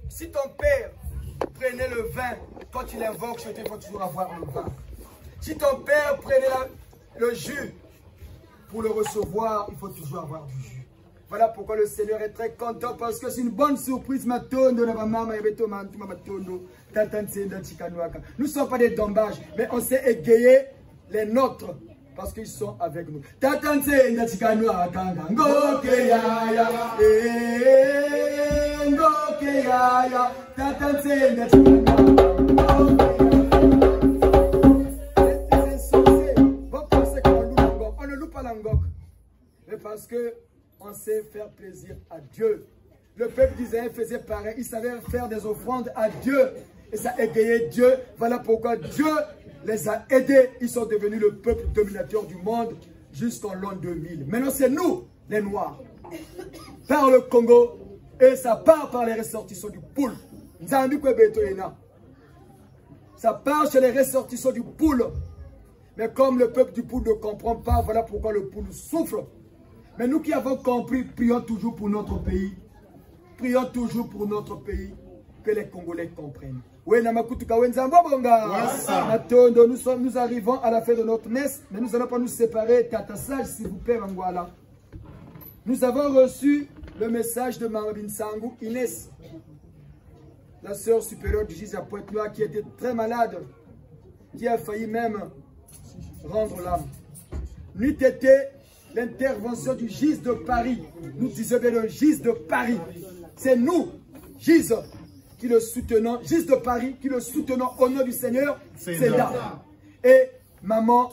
Si ton père prenait le vin, quand tu l'invoques, il faut toujours avoir le vin. Si ton père prenait le jus, pour le recevoir, il faut toujours avoir du jus. Voilà pourquoi le Seigneur est très content, parce que c'est une bonne surprise. Nous ne sommes pas des dombages, mais on s'est égayé les nôtres, parce qu'ils sont avec nous. On ne loue pas l'angok, mais parce que on sait faire plaisir à Dieu. Le peuple d'Israël faisait pareil, il savait faire des offrandes à Dieu, et ça égayait Dieu. Voilà pourquoi Dieu les a aidés. Ils sont devenus le peuple dominateur du monde jusqu'en l'an 2000. Maintenant, c'est nous, les Noirs, par le Congo, et ça part par les ressortissants du poule. Ça part chez les ressortissants du poule. Mais comme le peuple du poule ne comprend pas, voilà pourquoi le poule souffre. Mais nous qui avons compris, prions toujours pour notre pays. Prions toujours pour notre pays, que les Congolais comprennent. Nous arrivons à la fin de notre messe, mais nous n'allons pas nous séparer. Tata Sage, s'il vous plaît, Angola. Nous avons reçu le message de Maman Binsangou, Inès, la sœur supérieure du Gis à Pointe-Noire, qui était très malade, qui a failli même rendre l'âme. N'eût été l'intervention du Gis de Paris. Nous disons bien le Gis de Paris. C'est nous, Gis, qui le soutenons, Gis de Paris, qui le soutenons au nom du Seigneur. C'est là. Et maman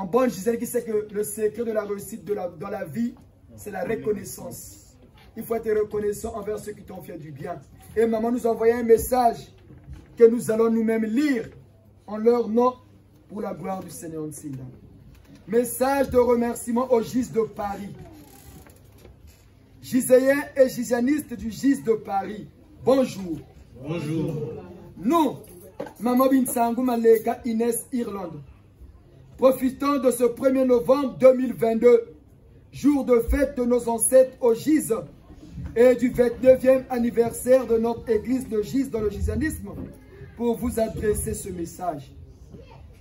En bonne Gisèle qui sait que le secret de la réussite dans la vie, c'est la reconnaissance. Il faut être reconnaissant envers ceux qui t'ont fait du bien. Et maman nous a envoyé un message que nous allons nous-mêmes lire en leur nom pour la gloire du Seigneur Nsinda. Message de remerciement au GIS de Paris. Giséens et Gisianistes du GIS de Paris, bonjour. Bonjour. Nous, Maman Binsangu Maleka Inès Irlande, profitons de ce 1er novembre 2022, jour de fête de nos ancêtres au GIS et du 29e anniversaire de notre église de GIS dans le gisianisme, pour vous adresser ce message.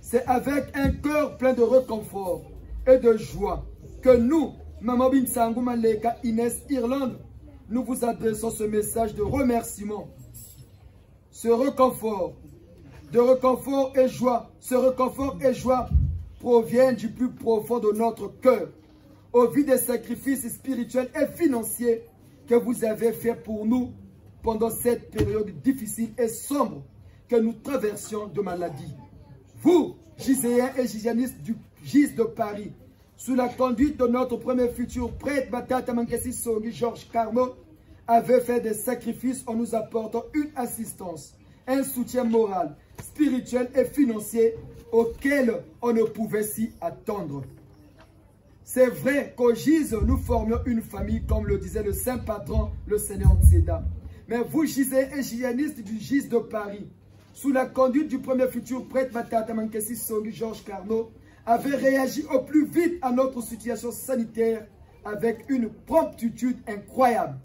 C'est avec un cœur plein de réconfort et de joie que nous, Maman Binsangu Maleka Inès Irlande, nous vous adressons ce message de remerciement. Ce réconfort et joie proviennent du plus profond de notre cœur, au vu des sacrifices spirituels et financiers que vous avez faits pour nous pendant cette période difficile et sombre que nous traversions de maladie. Vous, Giséens et Gisianistes du GIS de Paris, sous la conduite de notre premier futur prêtre, Batata Mankessi Songi Georges Carnot, avez fait des sacrifices en nous apportant une assistance, un soutien moral, spirituel et financier auquel on ne pouvait s'y attendre. C'est vrai qu'au GIS, nous formions une famille, comme le disait le saint patron, le Seigneur Ntseda. Mais vous, Giséens et Gisianistes du GIS de Paris, sous la conduite du premier futur prêtre Batata Mankessi Songi Georges Carnot, avez réagi au plus vite à notre situation sanitaire avec une promptitude incroyable.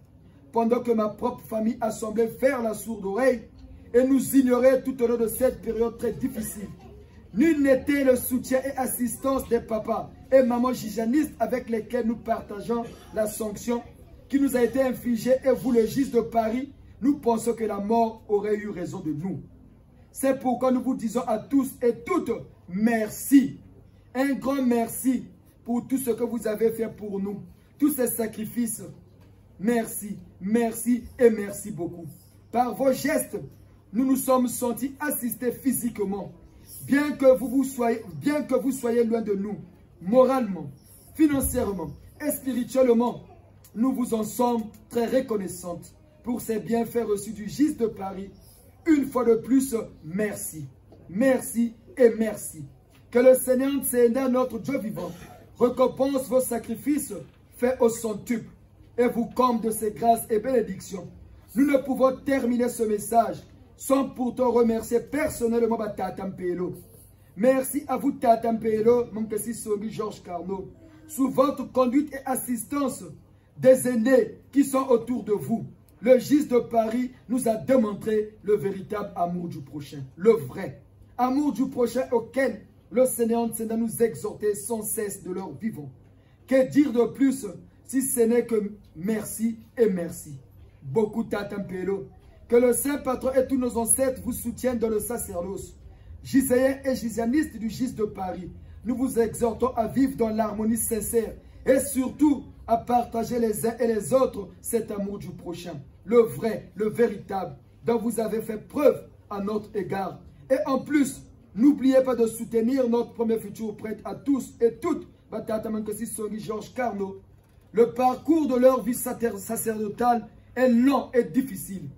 Pendant que ma propre famille a semblé faire la sourde oreille et nous ignorait tout au long de cette période très difficile. Nul n'était le soutien et assistance des papas et mamans gisianistes avec lesquels nous partageons la sanction qui nous a été infligée, et vous, le GIS de Paris, nous pensons que la mort aurait eu raison de nous. C'est pourquoi nous vous disons à tous et toutes merci. Un grand merci pour tout ce que vous avez fait pour nous, tous ces sacrifices. Merci, merci et merci beaucoup. Par vos gestes, nous nous sommes sentis assistés physiquement, bien que vous soyez loin de nous, moralement, financièrement et spirituellement. Nous vous en sommes très reconnaissantes pour ces bienfaits reçus du GIS de Paris. Une fois de plus, merci, merci et merci. Que le Seigneur Ntseda, notre Dieu vivant, récompense vos sacrifices faits au centuple et vous comble de ses grâces et bénédictions. Nous ne pouvons terminer ce message sans pourtant remercier personnellement Tata Mpelo. Merci à vous Tata Mpelo, Mankessi Songi Georges Carnot, sous votre conduite et assistance des aînés qui sont autour de vous. Le GIS de Paris nous a démontré le véritable amour du prochain, le vrai amour du prochain auquel le Seigneur Ntseda nous exhortait sans cesse de leur vivant. Que dire de plus si ce n'est que merci et merci. Beaucoup Tata Mpelo. Que le Saint Patron et tous nos ancêtres vous soutiennent dans le sacerdoce. Giséens et Gisianistes du GIS de Paris, nous vous exhortons à vivre dans l'harmonie sincère et surtout à partager les uns et les autres cet amour du prochain, le vrai, le véritable, dont vous avez fait preuve à notre égard. Et en plus, n'oubliez pas de soutenir notre premier futur prêtre à tous et toutes, Batata Mankessi Songi Georges Carnot. Le parcours de leur vie sacerdotale est long et difficile.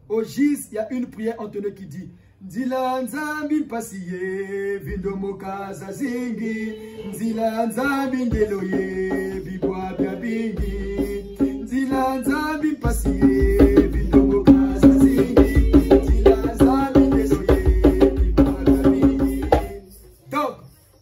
Au GIS, il y a une prière entonnée qui dit Nzila nzambi mpasiye vindomo kaza zingi Nzila nzambi ngeloye bibwa bya bingi Nzila nzambi mpasiye vindomo kaza zingi Nzila nzambi ngeloye bibwa bya bingi. Donc,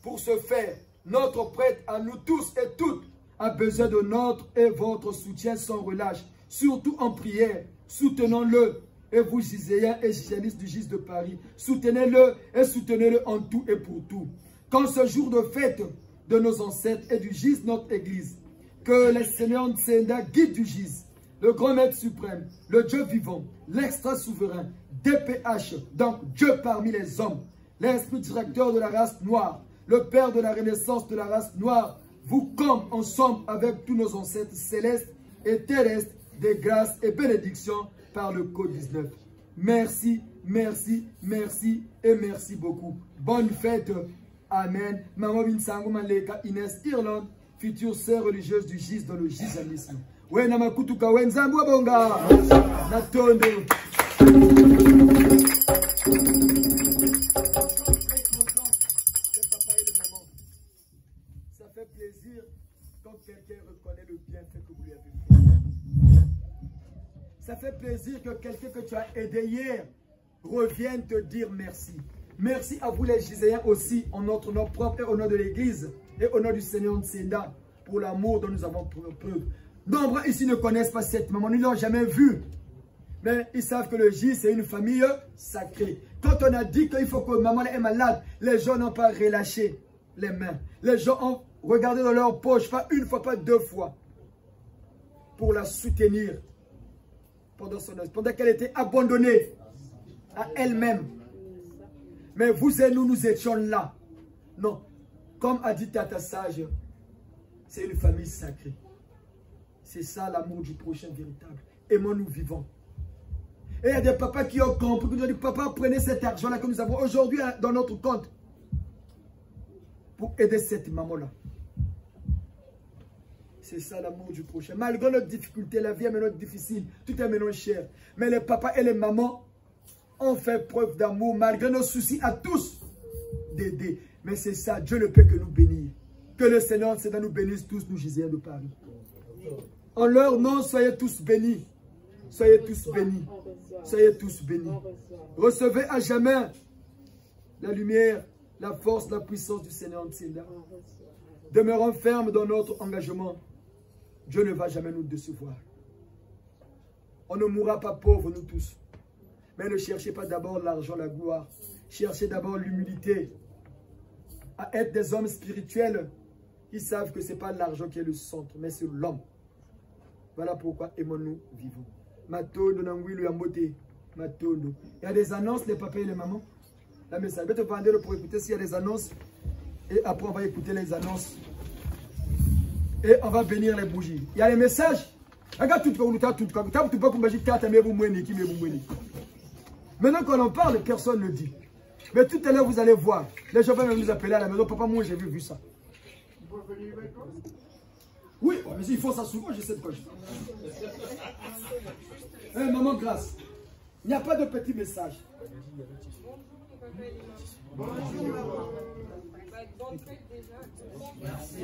pour ce faire, notre prêtre à nous tous et toutes a besoin de notre et votre soutien sans relâche, surtout en prière. Soutenons-le. Et vous, Giséens et Gisianistes du GIS de Paris, soutenez-le et soutenez-le en tout et pour tout. Quand ce jour de fête de nos ancêtres et du GIS, notre Église, que le Seigneur Ntseda, guide du GIS, le grand maître suprême, le Dieu vivant, l'extra-souverain, DPH, donc Dieu parmi les hommes, l'esprit directeur de la race noire, le Père de la renaissance de la race noire, vous comble ensemble avec tous nos ancêtres célestes et terrestres des grâces et bénédictions par le code 19. Merci, merci, merci et merci beaucoup. Bonne fête Amen. Maman Binsango Maleka Inès Irlande, future sœur religieuse du GIS dans le gisamisme. Ouais, Namakutuka, Wenzambo Bonga. Natondo. Ça fait plaisir quand quelqu'un reconnaît le bienfait que vous lui avez fait. Ça fait plaisir que quelqu'un que tu as aidé hier revienne te dire merci. Merci à vous les Giséens aussi, en notre nom propre et au nom de l'Église et au nom du Seigneur Ntsenda pour l'amour dont nous avons preuve. Nombreux ici ne connaissent pas cette maman, ils ne l'ont jamais vue. Mais ils savent que le GIS c'est une famille sacrée. Quand on a dit qu'il faut que maman est malade, les gens n'ont pas relâché les mains. Les gens ont regardé dans leur poche, pas une fois, pas deux fois, pour la soutenir pendant qu'elle était abandonnée à elle-même. Mais vous et nous étions là. Non. Comme a dit Tata Sage, c'est une famille sacrée. C'est ça l'amour du prochain véritable. Aimons-nous vivants. Et il y a des papas qui ont compris, qui nous ont dit, papa, prenez cet argent-là que nous avons aujourd'hui dans notre compte pour aider cette maman-là. C'est ça l'amour du prochain. Malgré notre difficulté, la vie est maintenant difficile, tout est maintenant cher. Mais les papas et les mamans ont fait preuve d'amour malgré nos soucis à tous d'aider. Mais c'est ça, Dieu ne peut que nous bénir. Que le Seigneur nous bénisse tous, nous Giséens de Paris. En leur nom, soyez tous bénis. Soyez tous bénis. Soyez tous bénis. Recevez à jamais la lumière, la force, la puissance du Seigneur Ntsenda. Demeurons fermes dans notre engagement. Dieu ne va jamais nous décevoir. On ne mourra pas pauvres, nous tous. Mais ne cherchez pas d'abord l'argent, la gloire. Cherchez d'abord l'humilité. À être des hommes spirituels qui savent que ce n'est pas l'argent qui est le centre, mais c'est l'homme. Voilà pourquoi aimons-nous vivons. Matondo Nangwilu Yambote. Matondo. Il y a des annonces, les papas et les mamans. La message. Je vais te prendre pour écouter s'il y a des annonces. Et après, on va écouter les annonces. Et on va bénir les bougies. Il y a les messages. Regarde tout le monde. Maintenant qu'on en parle, personne ne dit. Mais tout à l'heure, vous allez voir. Les gens vont nous appeler à la maison. Papa, moi, j'ai vu ça. Oui, mais il faut ça souvent, je sais de quoi je parle. Maman, grâce. Il n'y a pas de petit message. Bonjour. D'entrée déjà. Merci.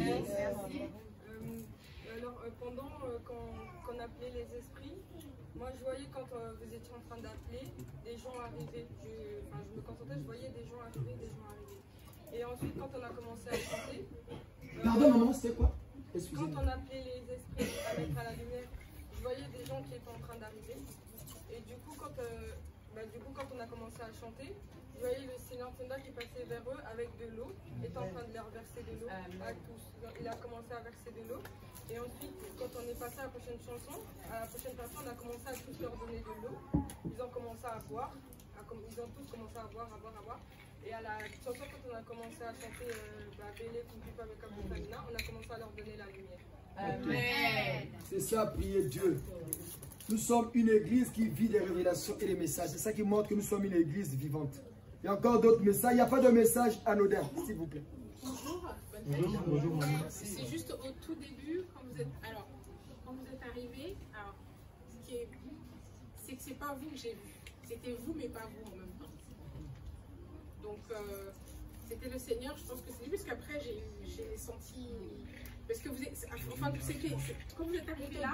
Alors, pendant qu'on appelait les esprits, moi je voyais quand vous étiez en train d'appeler, des gens arriver. Je me concentrais, je voyais des gens arriver, Et ensuite, quand on a commencé à chanter. Pardon, maman, c'était quoi? Quand on appelait les esprits à mettre à la lumière, je voyais des gens qui étaient en train d'arriver. Et du coup, quand on a commencé à chanter, je voyais le Seigneur Ntsenda qui passait vers eux avec de l'eau, était en train de leur verser de l'eau à tous. Il a commencé à verser de l'eau. Et ensuite, quand on est passé à la prochaine chanson, à la prochaine chanson, on a commencé à tous leur donner de l'eau. Ils ont commencé à boire. Ils ont tous commencé à boire. Et à la chanson, quand on a commencé à chanter Bélé, Kumpipa avec Aboukamina, on a commencé à leur donner la lumière. Amen. C'est ça, prier Dieu. Nous sommes une église qui vit des révélations et des messages. C'est ça qui montre que nous sommes une église vivante. Il y a encore d'autres messages. Il n'y a pas de message anodin, s'il vous plaît. Bonjour. C'est juste au tout début, quand vous êtes arrivé, c'est que c'est pas vous que j'ai vu. C'était vous, mais pas vous en même temps. Donc, c'était le Seigneur, je pense que c'est lui, parce qu'après, j'ai senti... Parce que vous êtes... Enfin, quand vous êtes arrivé là,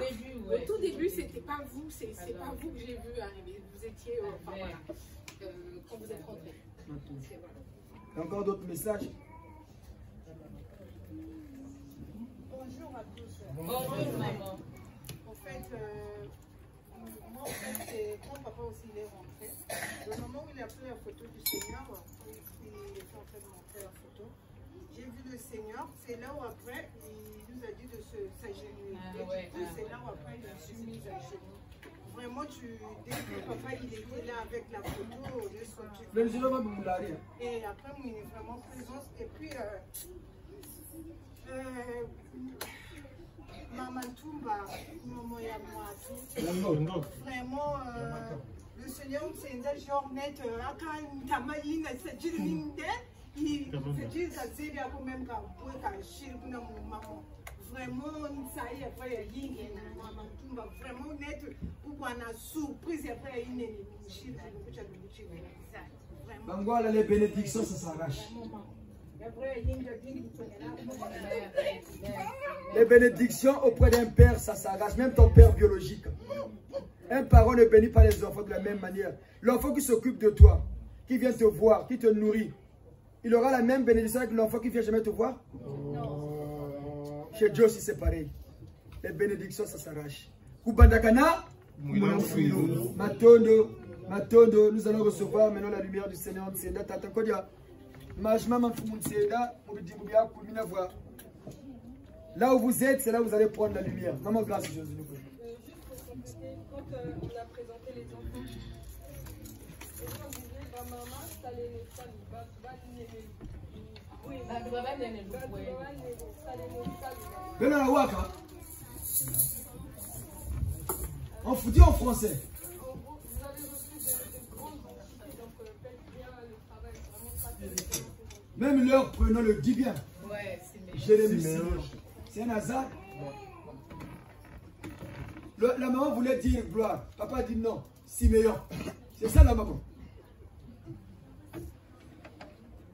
au tout début, c'était pas vous, c'est pas vous que j'ai vu arriver. Vous étiez... voilà. Quand vous êtes rentré. Il y a encore d'autres messages. Bonjour à tous. Bonjour maman. En fait, moi, c'est quand papa aussi il est rentré. Le moment où il a pris la photo du Seigneur, il était en train de montrer la photo. J'ai vu le Seigneur. C'est là où après, il nous a dit de s'agenouiller. C'est là où après, je me suis mise à genoux. Vraiment, dès que papa il était là avec la photo, et après, il est vraiment présent. Et puis, Maman Toumba, Maman Yamouatou, vraiment, le Seigneur Ntsenda, genre net, C'est ça, c'est quand même quand vraiment, ça y est, après, il y a vraiment net pour qu'on a surprise après une Voilà, les bénédictions, ça s'arrache. Les bénédictions auprès d'un père, ça s'arrache, même ton père biologique. Un parent ne bénit pas les enfants de la même manière. L'enfant qui s'occupe de toi, qui vient te voir, qui te nourrit, il aura la même bénédiction que l'enfant qui ne vient jamais te voir? Non. Chez Dieu aussi c'est pareil. Les bénédictions, ça s'arrache. Kubandakana, Matondo, Matondo, nous allons recevoir maintenant la lumière du Seigneur. Là où vous êtes, c'est là où vous allez prendre la lumière. Maman, grâce à Dieu. Juste pour compléter, quand on a présenté les enfants, et quand on disait, maman, ça les on vous dit en français. Vous avez reçu de grandes bontés, donc faites bien le travail, vraiment pratique. Même leur prénom le dit bien. Ouais, c'est Jérémie. C'est un hasard. La maman voulait dire gloire. Papa dit non. Siméon. C'est ça la maman.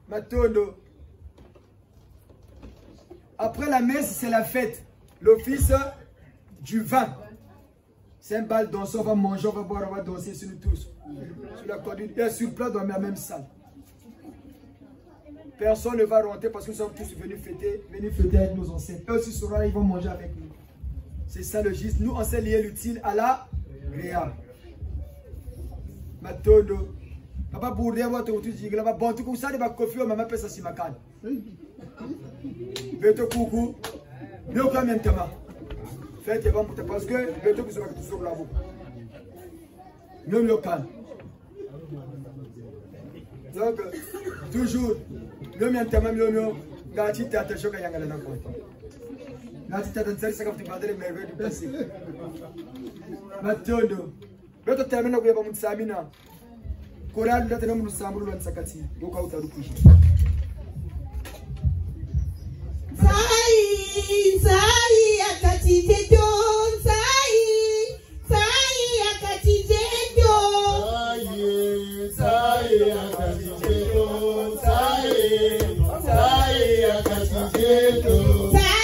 Matondo. Après la messe, c'est la fête. L'office du vin. C'est un bal dansant, on va manger, on va boire, on va danser sur nous tous. Sur la conduite. Et sur place dans la même salle. Personne ne va rentrer parce que nous sommes tous venus fêter avec nos ancêtres. Eux aussi seront là, ils vont manger avec nous. C'est ça le geste. Nous, on s'est lié l'utile à la réa. Matondo. Papa bourde à votre outil, je vais bon tout ça, il va confier au maman peut ça si ma canne. Beto coucou. Mieux quand même tema. Faites bon parce que beto vous sera toujours là vous. Mieux calme. Donc toujours mieux tema mieux gati tata shoka yangala na kwa. Gati tata tsari saka mtu badale merveille du passé. Matondo. Beto termina kuyeba mutsamina. Koral la tena munusambulu wa nsakati. Boka utarukushi. Sai akatizedo sai akatizedo sai akatizedo sai akatizedo sai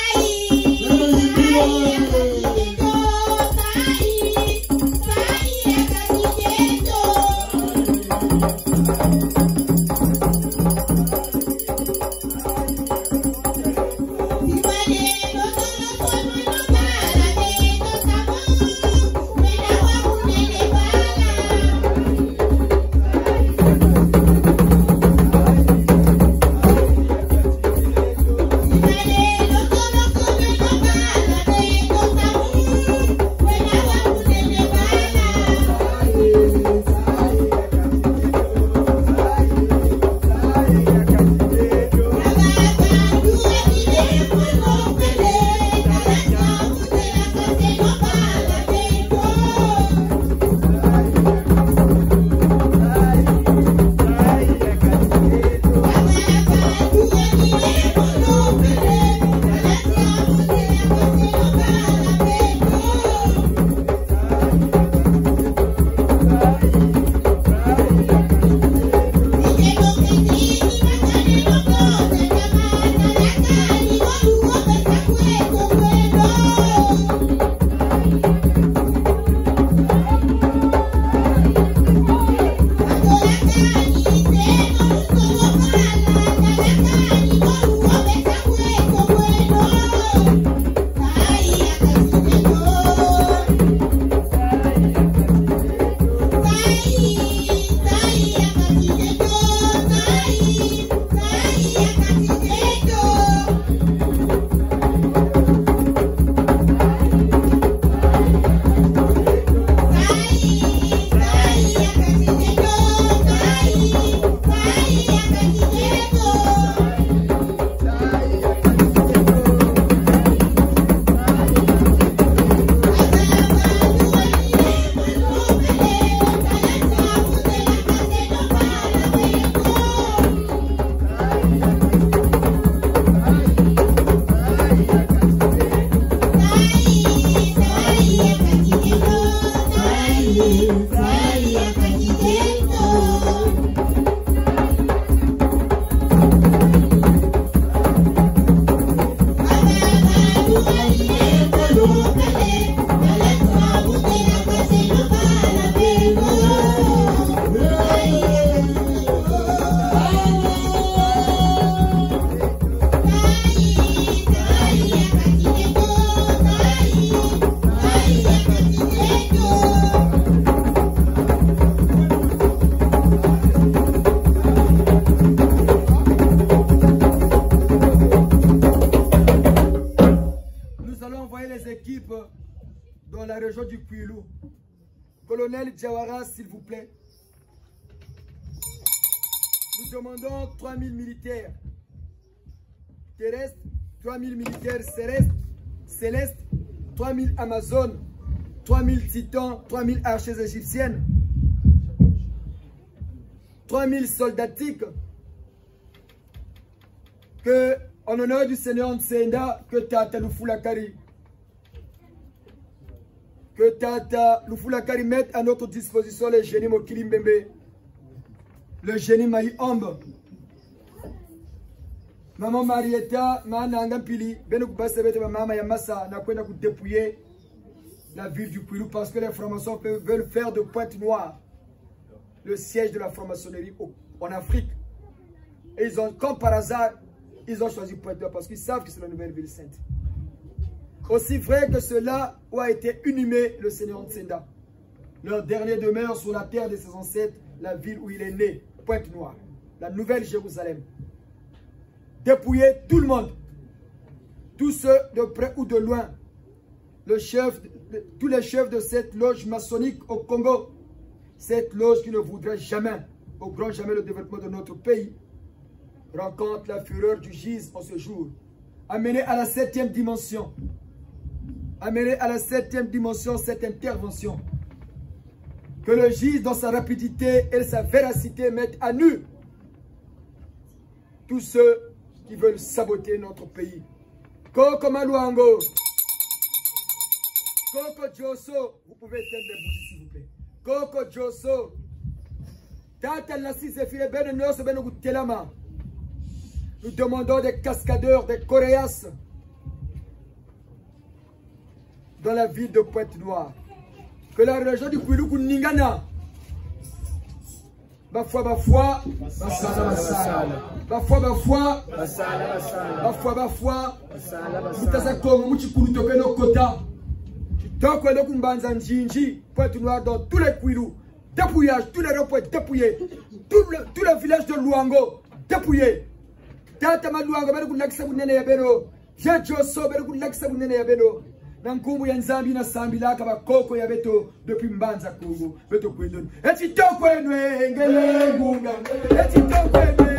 dans la région du Kwilu. Colonel Diawara, s'il vous plaît. Nous demandons 3000 militaires terrestres, 3000 militaires célestes, 3000 Amazones, 3000 titans, 3000 archers égyptiennes, 3000 soldatiques, que, en honneur du Seigneur Ntsenda, que Tata Lufulakari, mette à notre disposition le génie Mokili Mbembe, le génie Maï Ombe, Maman Marietta, Maman Pili, Benukubasebete, Maman Yamasa, n'a pas dépouiller la ville du Kwilu parce que les francs-maçons veulent faire de Pointe-Noire le siège de la franc-maçonnerie en Afrique. Et ils ont, comme par hasard, ils ont choisi Pointe-Noire parce qu'ils savent que c'est la nouvelle ville sainte. Aussi vrai que cela où a été inhumé le Seigneur Ntsenda. Leur dernier demeure sur la terre de ses ancêtres, la ville où il est né, Pointe-Noire, la nouvelle Jérusalem. Dépouiller tout le monde, tous ceux de près ou de loin, tous les chefs de cette loge maçonnique au Congo, cette loge qui ne voudrait jamais, au grand jamais, le développement de notre pays, rencontre la fureur du gise en ce jour, amener à la 7e dimension, cette intervention, que le gise dans sa rapidité et sa véracité mette à nu tous ceux qui veulent saboter notre pays. Koko Maluango, Koko Djosso, vous pouvez éteindre les bougies s'il vous plaît. Koko Djosso, Tata Nassi Zefire Ben Noso Ben Telama. Nous demandons des cascadeurs, des coréas dans la ville de Pointe-Noire. Que la région du Kwilu Ningana, Bafwa, Bafwa, Mutasa Kongo, Muchikuru Tokeno Kota, Tokeno Kumbanza Njinji, Pointe-Noire dans tous les Kwilu, dépouillage, tous les aéroports dépouillés, tous les villages de Luango dépouillés. Tata Maluango, Beru Naksa Bunene Yabeno, Jejoso, Beru Naksa Bunene Yabeno. Nankumbu ya Nzambi na Sambila kaba koko ya beto depuis Mbanza Congo beto kwendoni eti tokwenwe ngele ngunga eti tokwenwe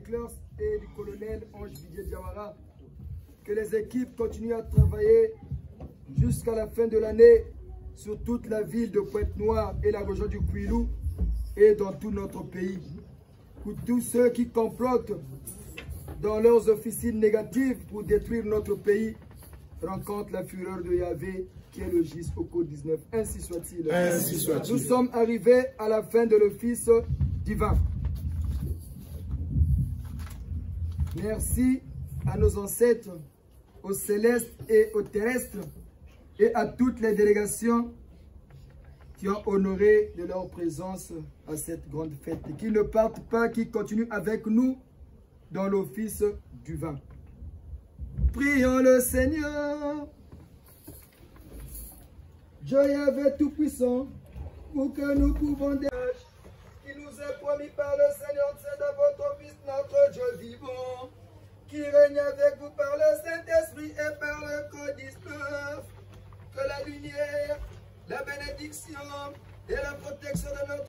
Clers et du colonel Ange Didier Diawara. Que les équipes continuent à travailler jusqu'à la fin de l'année sur toute la ville de Pointe-Noire et la région du Kouilou et dans tout notre pays. Pour tous ceux qui complotent dans leurs officines négatives pour détruire notre pays, rencontre la fureur de Yahvé qui est le gis au code 19. Ainsi soit-il. Ainsi soit-il. Nous sommes arrivés à la fin de l'office divin. Merci à nos ancêtres, aux célestes et aux terrestres, et à toutes les délégations qui ont honoré de leur présence à cette grande fête. Et qui ne partent pas, qui continuent avec nous dans l'office du vin. Prions le Seigneur, Dieu Yahvé Tout-Puissant, pour que nous pouvons dégager qui nous est promis par le Seigneur, c'est de votre Fils, notre Dieu vivant, qui règne avec vous par le Saint-Esprit et par le code 19. Que la lumière, la bénédiction et la protection de notre